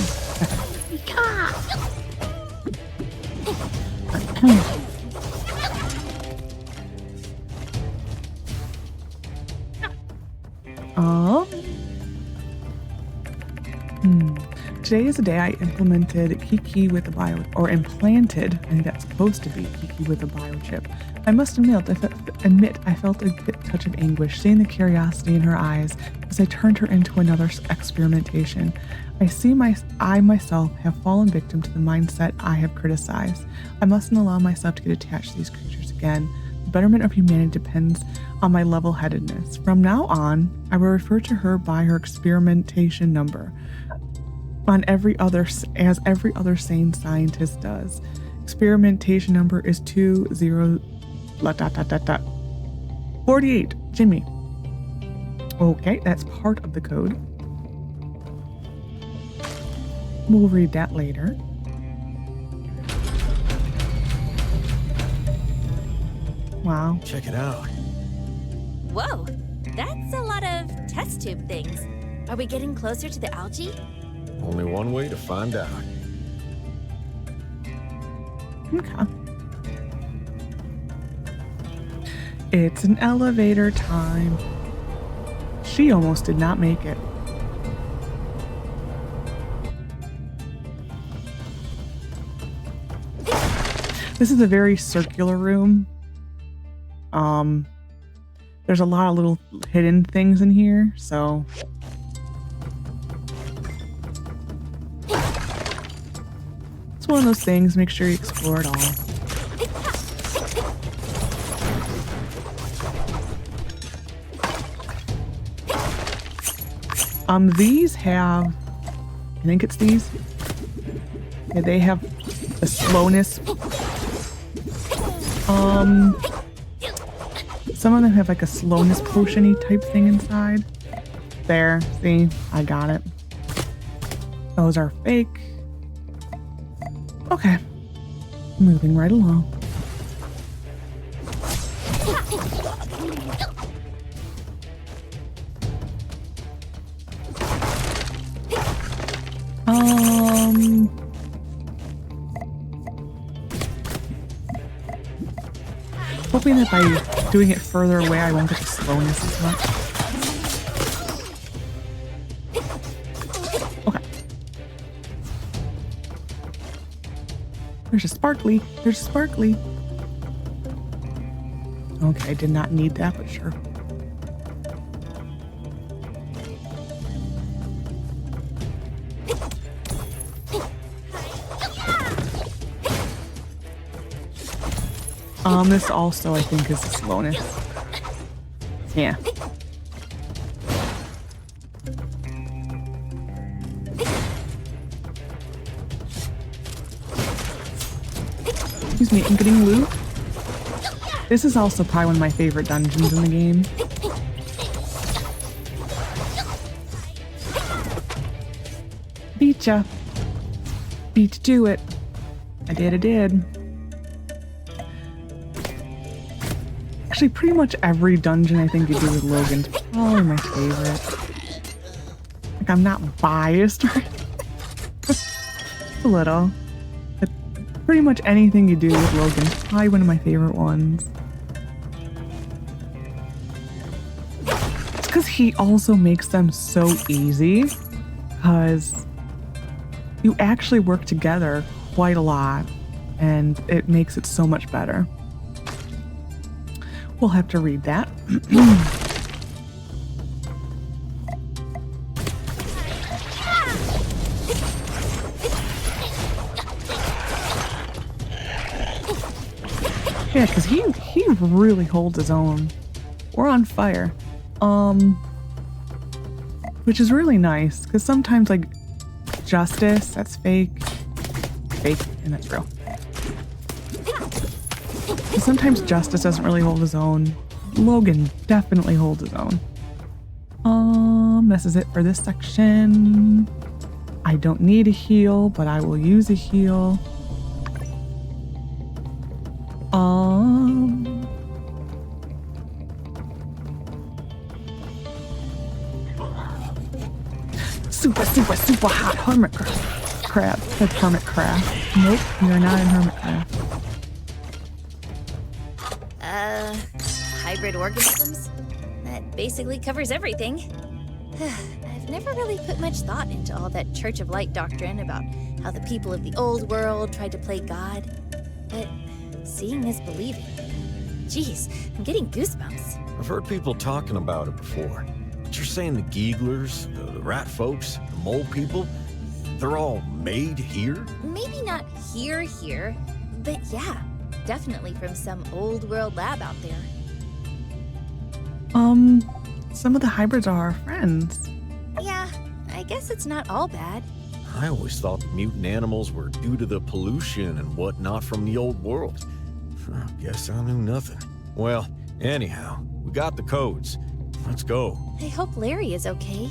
Today is the day I implemented Kiki with a implanted, I think that's supposed to be Kiki with a biochip. I must admit, I felt a touch of anguish, seeing the curiosity in her eyes as I turned her into another experimentation. I myself have fallen victim to the mindset I have criticized. I mustn't allow myself to get attached to these creatures again. The betterment of humanity depends on my level-headedness. From now on, I will refer to her by her experimentation number. As every other sane scientist does. Experimentation number is 20:48. Jimmy. Okay, that's part of the code. We'll read that later. Wow. Check it out. Whoa, that's a lot of test tube things. Are we getting closer to the algae? Only one way to find out. Okay. It's an elevator time. She almost did not make it. This is a very circular room. There's a lot of little hidden things in here, so it's one of those things, make sure you explore it all. These have, I think it's these. Yeah, they have the slowness. Some of them have like a slowness potion-y type thing inside. There, see, I got it. Those are fake. Okay, moving right along. Hoping that by doing it further away, I won't get the slowness as much. Okay. There's a sparkly. There's a sparkly. Okay, I did not need that, but sure. This also, I think, is a slowness. Yeah. Excuse me, I'm getting loot. This is also probably one of my favorite dungeons in the game. Beat ya. Beat you to it. I did. Actually, pretty much every dungeon I think you do with Logan's probably my favorite. Like, I'm not biased, right? A little. But pretty much anything you do with Logan is probably one of my favorite ones. It's because he also makes them so easy. Because you actually work together quite a lot. And it makes it so much better. We'll have to read that. Yeah, because he really holds his own. We're on fire. Which is really nice, because sometimes, like, Justice, that's fake, and that's real. Sometimes Justice doesn't really hold his own. Logan definitely holds his own. This is it for this section. I don't need a heal, but I will use a heal. Super hot hermit crab. That's hermit crab. Nope, you're not in hermit crab. Hybrid organisms? That basically covers everything. I've never really put much thought into all that Church of Light doctrine about how the people of the old world tried to play God. But seeing is believing. Jeez, I'm getting goosebumps. I've heard people talking about it before. But you're saying the Geeglers, the rat folks, the mole people, they're all made here? Maybe not here, but yeah, definitely from some old world lab out there. Some of the hybrids are our friends. Yeah, I guess it's not all bad. I always thought the mutant animals were due to the pollution and whatnot from the old world. I guess I knew nothing. Well, anyhow, we got the codes. Let's go. I hope Larry is okay.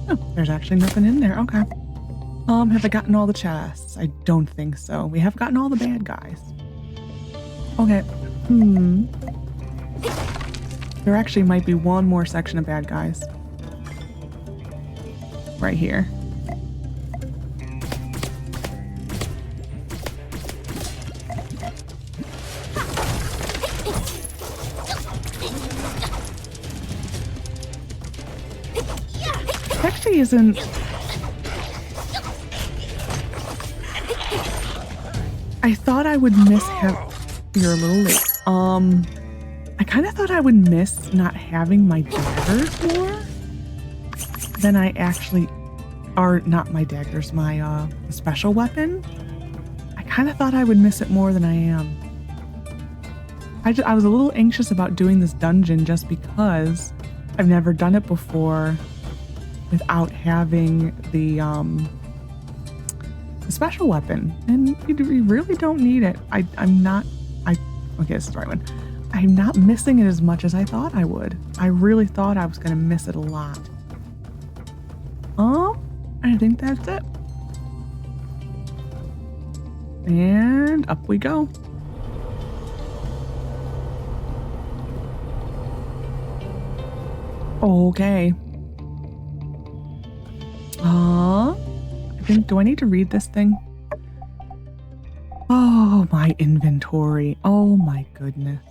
Oh, there's actually nothing in there. Okay. Have I gotten all the chests? I don't think so. We have gotten all the bad guys. Okay. There actually might be one more section of bad guys. Right here. Actually isn't... I thought I would miss him. You're a little late. I kind of thought I would miss not having my daggers more than I actually... Or not my daggers, my special weapon. I kind of thought I would miss it more than I am. I was a little anxious about doing this dungeon just because I've never done it before without having the special weapon, and you really don't need it. Okay, this is the right one. I'm not missing it as much as I thought I would. I really thought I was going to miss it a lot. I think that's it. And up we go. Okay. Do I need to read this thing? Oh, my inventory. Oh my goodness.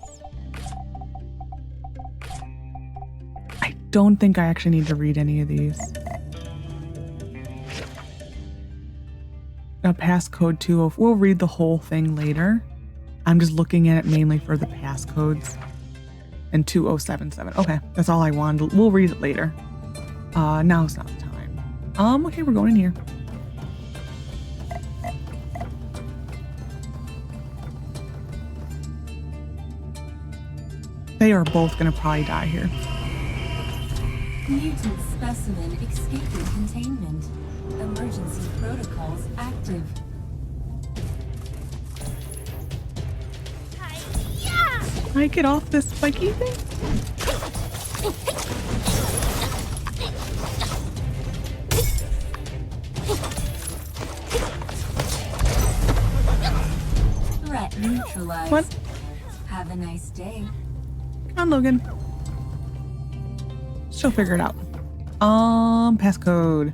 I don't think I actually need to read any of these. Passcode 204. We'll read the whole thing later. I'm just looking at it mainly for the passcodes. And 2077. Okay, that's all I wanted. We'll read it later. Now it's not the time. Okay, we're going in here. They are both gonna probably die here. Mutant specimen escaping containment. Emergency protocols active. Can I get off this spiky thing? Threat neutralized. What? Have a nice day. Come on, Logan. She'll figure it out. Passcode.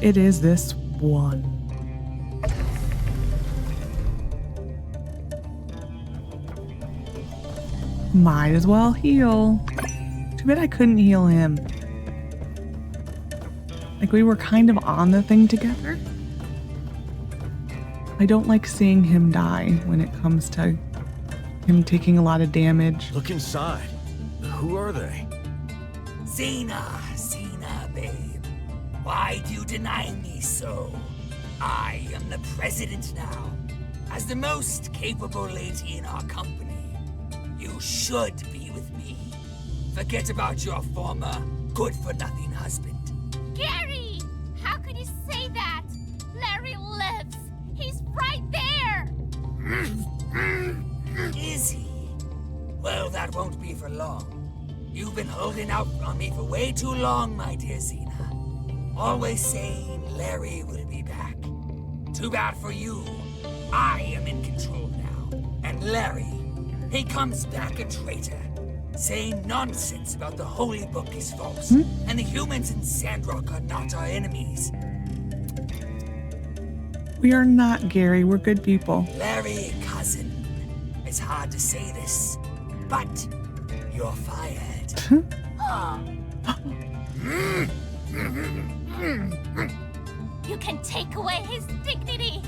It is this one. Might as well heal. Too bad I couldn't heal him. Like, we were kind of on the thing together. I don't like seeing him die when it comes to him taking a lot of damage. Look inside. Who are they? Xena, babe. Why do you deny me so? I am the president now. As the most capable lady in our company, you should be with me. Forget about your former good-for-nothing husband. Gary! How could you say that? Larry lives. He's right there! Is he? Well, that won't be for long. You've been holding out on me for way too long, my dear Xena. Always saying Larry will be back. Too bad for you. I am in control now. And Larry, he comes back a traitor, saying nonsense about the Holy Book is false, and the humans in Sandrock are not our enemies. We are not, Gary. We're good people. Larry, cousin, it's hard to say this, but you're fired. You can take away his dignity,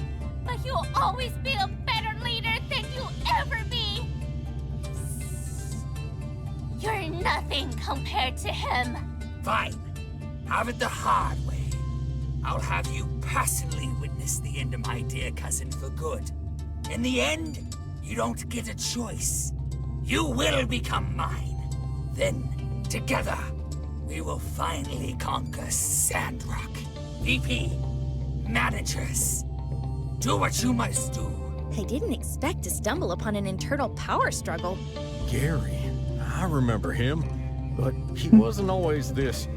but you'll always be a better leader than you'll ever be. You're nothing compared to him. Fine. Have it the hard way. I'll have you personally witness the end of my dear cousin for good. In the end, you don't get a choice. You will become mine. Then, together, we will finally conquer Sandrock. VP, managers, do what you must do. I didn't expect to stumble upon an internal power struggle. Gary. I remember him, but he wasn't always this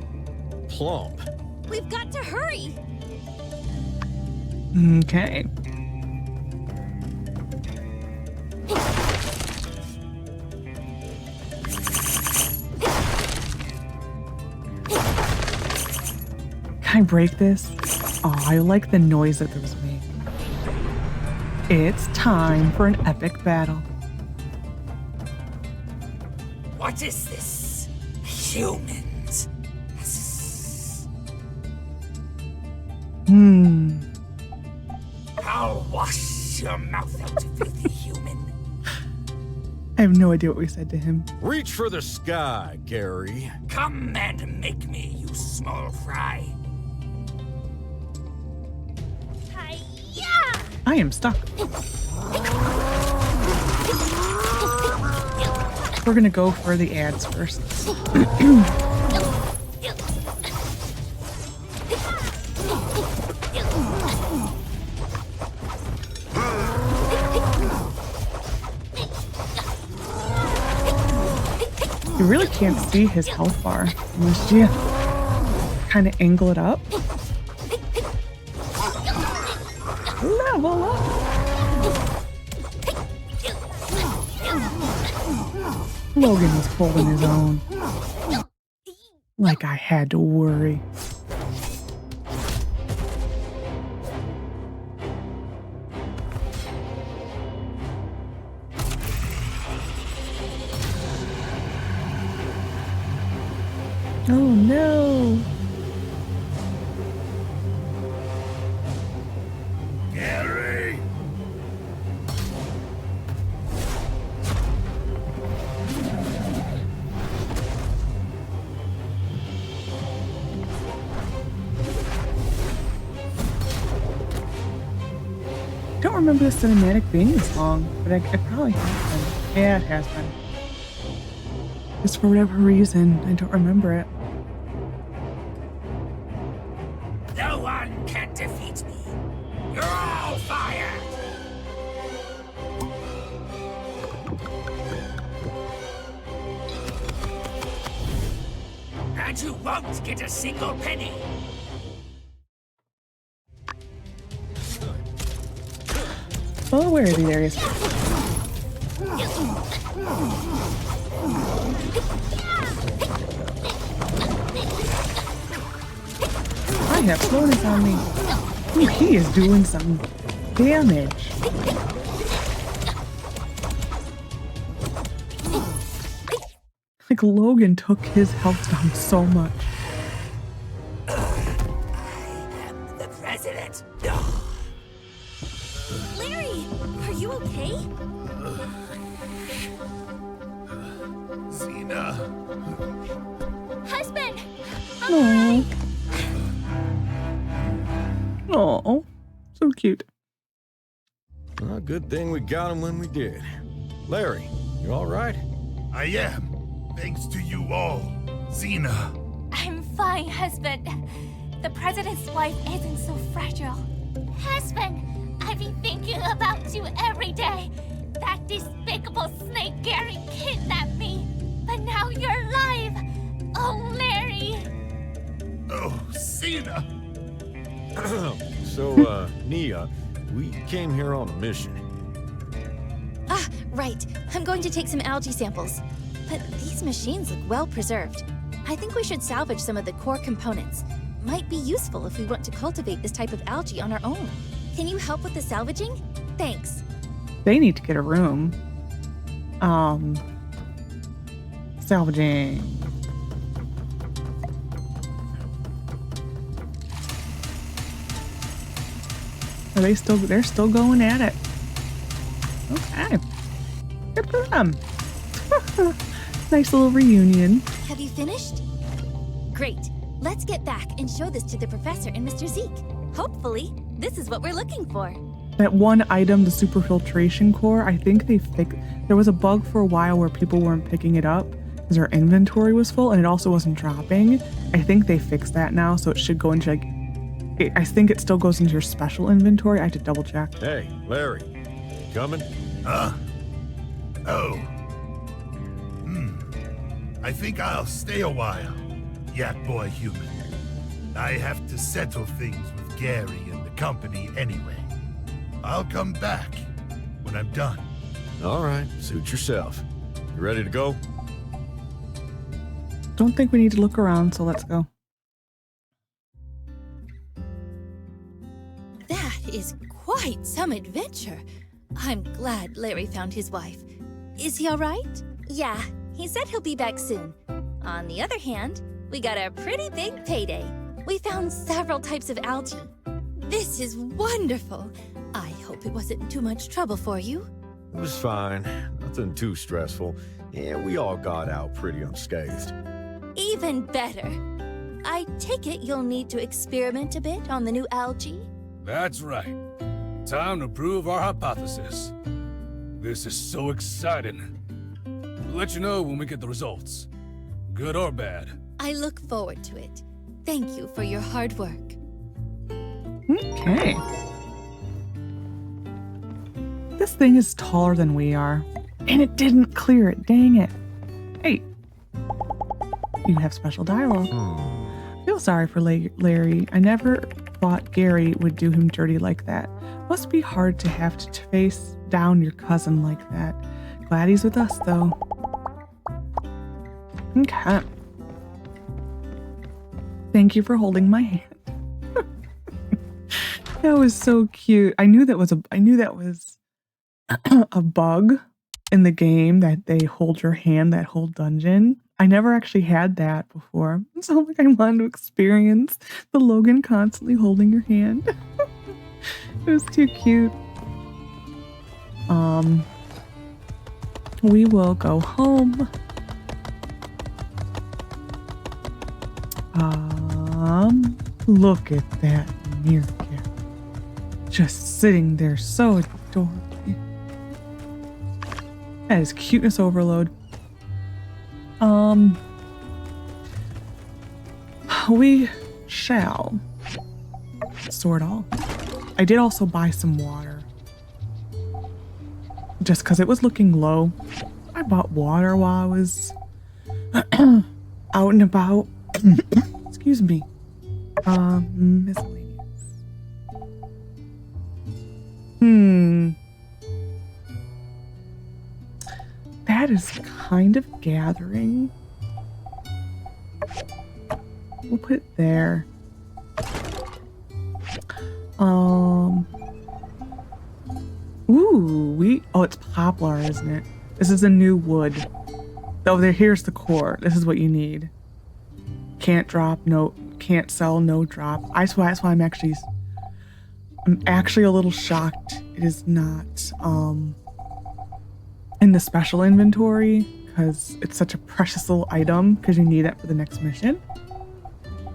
plump. We've got to hurry! Okay. Can I break this? Oh, I like the noise that those make. It's time for an epic battle. What is this? Humans. I'll wash your mouth out, filthy human. I have no idea what we said to him. Reach for the sky, Gary. Come and make me, you small fry. Hi-ya! I am stuck. We're gonna go for the ads first. You really can't see his health bar unless you kind of angle it up. Level up. Logan was holding his own. Like I had to worry. Oh no! Gary! don't remember the cinematic being this long, but it probably has been. Yeah, it has been. Just for whatever reason, I don't remember it. No one can defeat me. You're all fired! And you won't get a single penny. Well aware of these areas. I have slowness on me. Ooh, he is doing some damage. Like Logan took his health down so much. I am the president. Larry, are you okay? Xena. Husband! Aww. Aww. So cute. Well, good thing we got him when we did. Larry, you all right? I am. Thanks to you all. Xena. I'm fine, husband. The president's wife isn't so fragile. Husband, I've been thinking about you every day. That despicable snake Gary kidnapped me. But now you're alive. Oh, Larry. Oh, Xena. So, Nia, we came here on a mission. Ah, right. I'm going to take some algae samples. But these machines look well preserved. I think we should salvage some of the core components. Might be useful if we want to cultivate this type of algae on our own. Can you help with the salvaging? Thanks. They need to get a room. Salvaging. Are they still? They're still going at it. Okay. Good for them. Nice little reunion. Have you finished? Great. Let's get back and show this to the professor and Mr. Zeke. Hopefully, this is what we're looking for. That one item, the superfiltration core, I think they fixed. There was a bug for a while where people weren't picking it up because their inventory was full and it also wasn't dropping. I think they fixed that now, so it should go into like. I think it still goes into your special inventory. I had to double check. Hey, Larry, coming? Huh? Oh. I think I'll stay a while, Yak Boy Human. I have to settle things with Gary and the company anyway. I'll come back when I'm done. All right, suit yourself. You ready to go? Don't think we need to look around, so let's go. That is quite some adventure. I'm glad Larry found his wife. Is he all right? Yeah, he said he'll be back soon. On the other hand, we got a pretty big payday. We found several types of algae. This is wonderful. I hope it wasn't too much trouble for you. It was fine. Nothing too stressful. Yeah, we all got out pretty unscathed. Even better. I take it you'll need to experiment a bit on the new algae? That's right. Time to prove our hypothesis. This is so exciting. We'll let you know when we get the results. Good or bad. I look forward to it. Thank you for your hard work. Okay. This thing is taller than we are. And it didn't clear it. Dang it. Hey. You have special dialogue. I feel sorry for Larry. I never thought Gary would do him dirty like that. Must be hard to have to face down your cousin like that. Glad he's with us, though. Okay. Thank you for holding my hand. That was so cute. I knew that was a bug in the game that they hold your hand that whole dungeon. I never actually had that before. So like I wanted to experience the Logan constantly holding your hand. It was too cute. We will go home. Look at that meerkat. Just sitting there so adorably. That is cuteness overload. We shall sort all. I did also buy some water. Just because it was looking low. I bought water while I was out and about. Excuse me. Miscellaneous. That is kind of gathering. We'll put it there. Ooh, oh, it's poplar, isn't it? This is a new wood. Oh, here's the core. This is what you need. Can't drop, no, can't sell, no drop. That's why I'm actually a little shocked it is not in the special inventory, because it's such a precious little item because you need it for the next mission.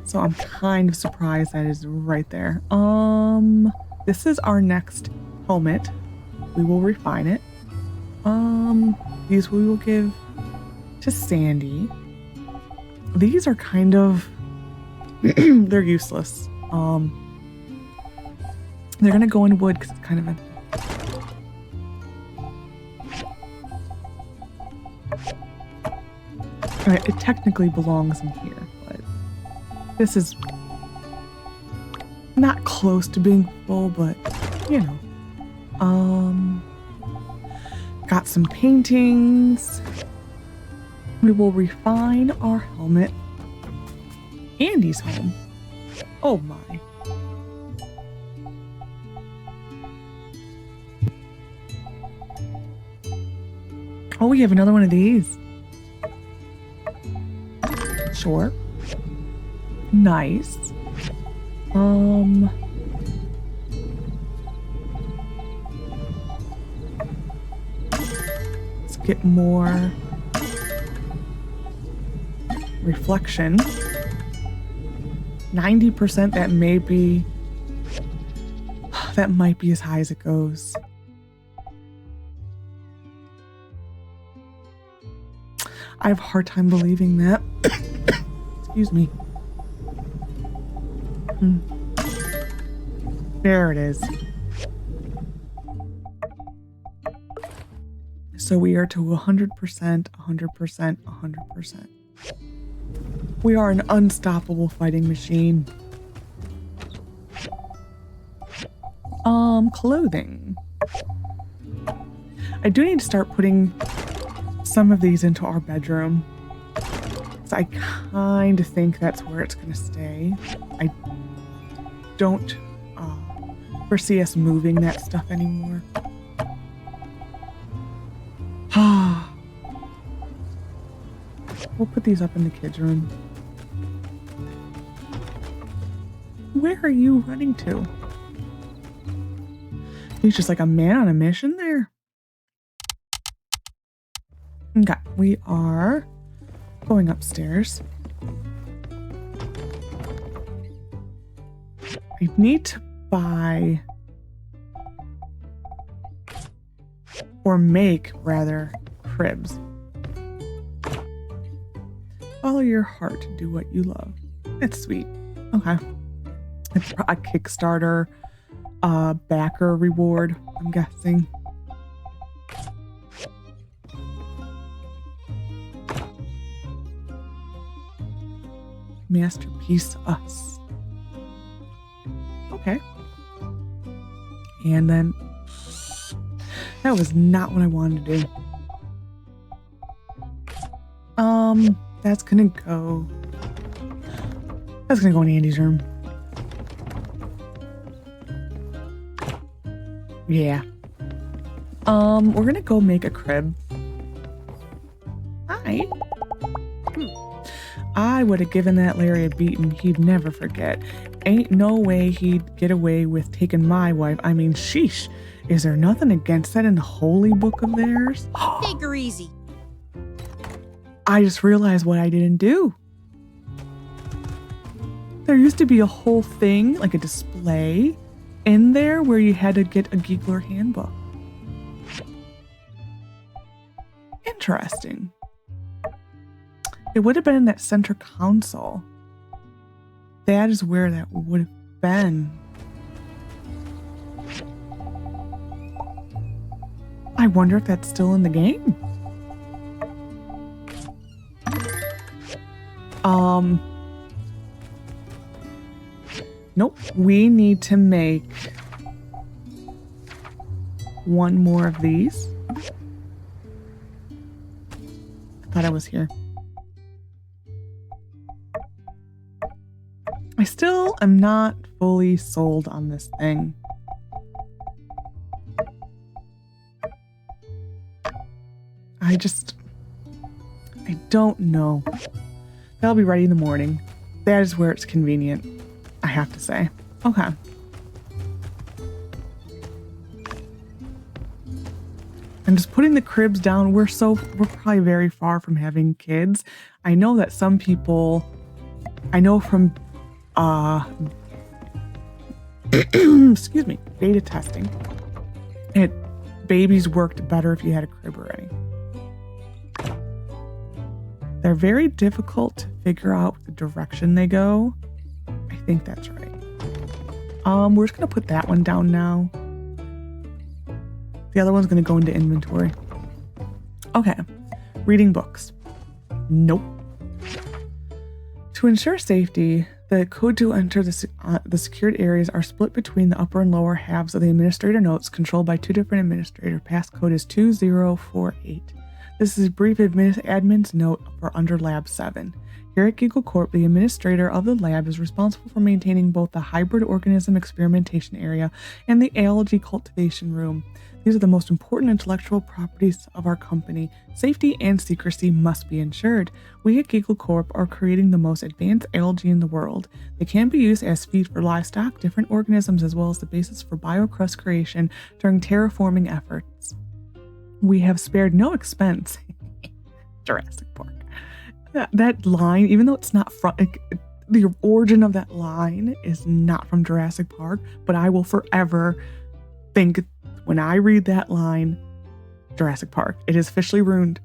So I'm kind of surprised that is right there. This is our next helmet. We will refine it. These we will give to Sandy. These are kind of they're useless. They're gonna go in wood because it's kind of empty. Alright, it technically belongs in here, but this is not close to being full, but you know. Got some paintings. We will refine our helmet. Andy's home. Oh my. Oh, we have another one of these. Sure. Nice. Let's get more reflection. 90%, that might be as high as it goes. I have a hard time believing that. Excuse me. There it is. So we are to 100%, 100%, 100%. We are an unstoppable fighting machine. Clothing. I do need to start putting some of these into our bedroom. So I kind of think that's where it's going to stay. I don't foresee us moving that stuff anymore. We'll put these up in the kids' room. Where are you running to? He's just like a man on a mission there. Okay, we are going upstairs. I need to buy or make rather cribs. Follow your heart, do what you love. It's sweet. Okay. It's a Kickstarter backer reward, I'm guessing. Masterpiece us. Okay. And then that was not what I wanted to do. That's gonna go in Andy's room. Yeah. We're gonna go make a crib. Hi. I would have given that Larry a beating he'd never forget. Ain't no way he'd get away with taking my wife. I mean, sheesh. Is there nothing against that in the holy book of theirs? Take her easy. I just realized what I didn't do. There used to be a whole thing, like a display, in there where you had to get a Geegler Handbook. Interesting. It would have been in that center console. That is where that would have been. I wonder if that's still in the game. Nope. We need to make one more of these. I thought I was here. I still am not fully sold on this thing. I don't know. That'll be ready in the morning. That is where it's convenient, I have to say. Okay. I'm just putting the cribs down. We're probably very far from having kids. I know that some people, I know from, excuse me, beta testing, babies worked better if you had a crib already. They're very difficult to figure out the direction they go. I think that's right. We're just gonna put that one down now. The other one's gonna go into inventory. Okay, reading books. Nope. To ensure safety, the code to enter the secured areas are split between the upper and lower halves of the administrator notes, controlled by two different administrators. Passcode is 2048. This is a brief admin's note for under Lab 7. Here at Geegle Corp, the administrator of the lab is responsible for maintaining both the hybrid organism experimentation area and the algae cultivation room. These are the most important intellectual properties of our company. Safety and secrecy must be ensured. We at Geegle Corp are creating the most advanced algae in the world. They can be used as feed for livestock, different organisms, as well as the basis for biocrust creation during terraforming efforts. We have spared no expense. Jurassic Park. That line, even though it's not from, the origin of that line is not from Jurassic Park, but I will forever think when I read that line, Jurassic Park. It is officially ruined.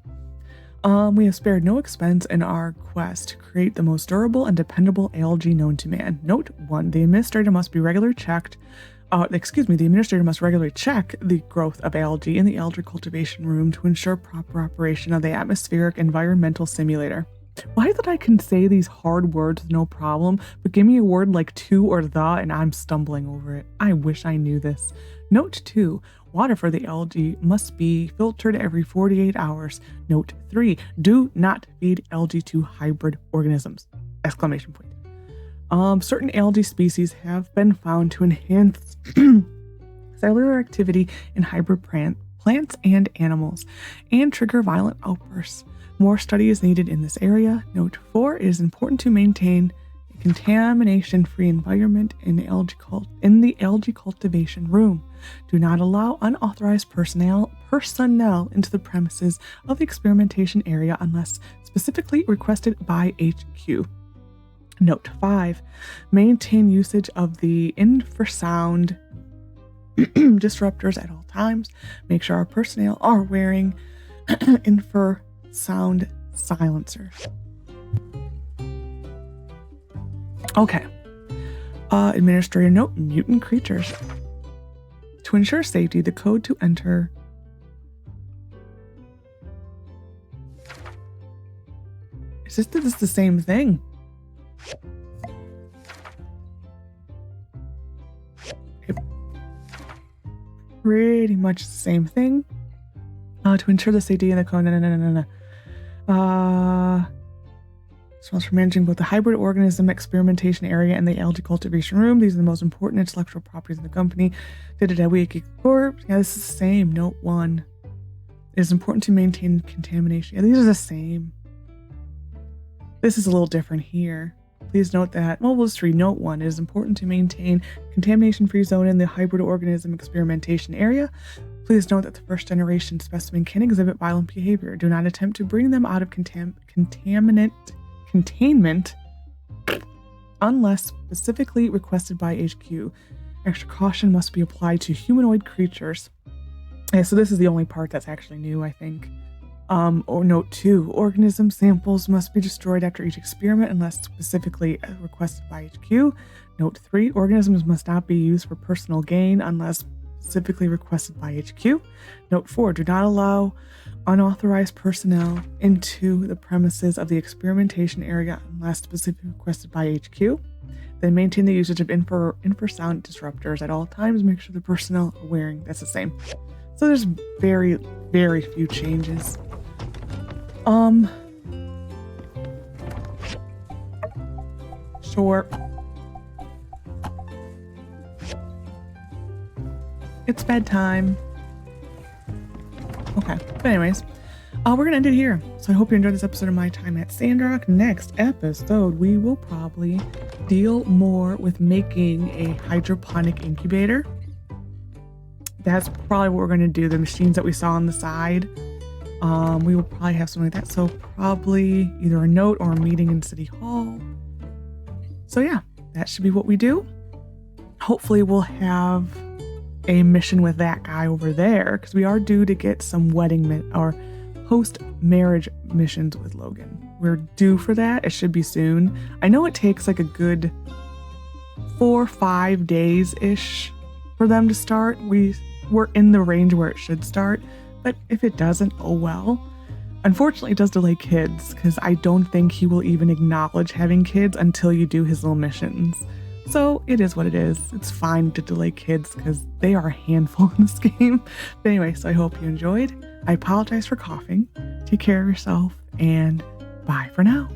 We have spared no expense in our quest to create the most durable and dependable algae known to man. Note 1, the administrator must regularly check the growth of algae in the algae cultivation room to ensure proper operation of the atmospheric environmental simulator. Why is it I can say these hard words with no problem, but give me a word like to or the and I'm stumbling over it? I wish I knew this. Note 2, water for the algae must be filtered every 48 hours. Note 3, do not feed algae to hybrid organisms! Exclamation point. Certain algae species have been found to enhance cellular activity in hybrid plants and animals and trigger violent outbursts. More study is needed in this area. Note 4, it is important to maintain a contamination-free environment in the algae cultivation room. Do not allow unauthorized personnel into the premises of the experimentation area unless specifically requested by HQ. Note 5, maintain usage of the infrasound disruptors at all times. Make sure our personnel are wearing infrasound silencers. Okay. Administrator note, mutant creatures. To ensure safety, the code to enter is this the same thing? Pretty much the same thing. To ensure the safety in the code. Responsible for managing both the hybrid organism experimentation area and the algae cultivation room. These are the most important intellectual properties of the company. We at Geegle Corp. Yeah, this is the same. Note 1. It is important to maintain contamination. Yeah, these are the same. This is a little different here. Please note that, well, we'll just read Note 1. It is important to maintain contamination-free zone in the hybrid organism experimentation area. Please note that the first generation specimen can exhibit violent behavior. Do not attempt to bring them out of containment unless specifically requested by HQ. Extra caution must be applied to humanoid creatures. Yeah, so this is the only part that's actually new, I think. Or note 2, organism samples must be destroyed after each experiment unless specifically requested by HQ. Note 3, organisms must not be used for personal gain unless specifically requested by HQ. Note 4, do not allow unauthorized personnel into the premises of the experimentation area unless specifically requested by HQ. Then maintain the usage of infrasound disruptors at all times. Make sure the personnel are wearing. That's the same. So there's very, very few changes. Sure. It's bedtime. Okay, but anyways, we're gonna end it here. So I hope you enjoyed this episode of My Time at Sandrock. Next episode, we will probably deal more with making a hydroponic incubator. That's probably what we're gonna do. The machines that we saw on the side, we will probably have something like that. So probably either a note or a meeting in City Hall. So yeah, that should be what we do. Hopefully we'll have a mission with that guy over there because we are due to get some wedding or post-marriage missions with Logan. We're due for that. It should be soon. I know it takes like a good 4 or 5 days-ish for them to start. We're in the range where it should start, but if it doesn't, oh well. Unfortunately, it does delay kids because I don't think he will even acknowledge having kids until you do his little missions. So it is what it is. It's fine to delay kids because they are a handful in this game. But anyway, so I hope you enjoyed. I apologize for coughing. Take care of yourself and bye for now.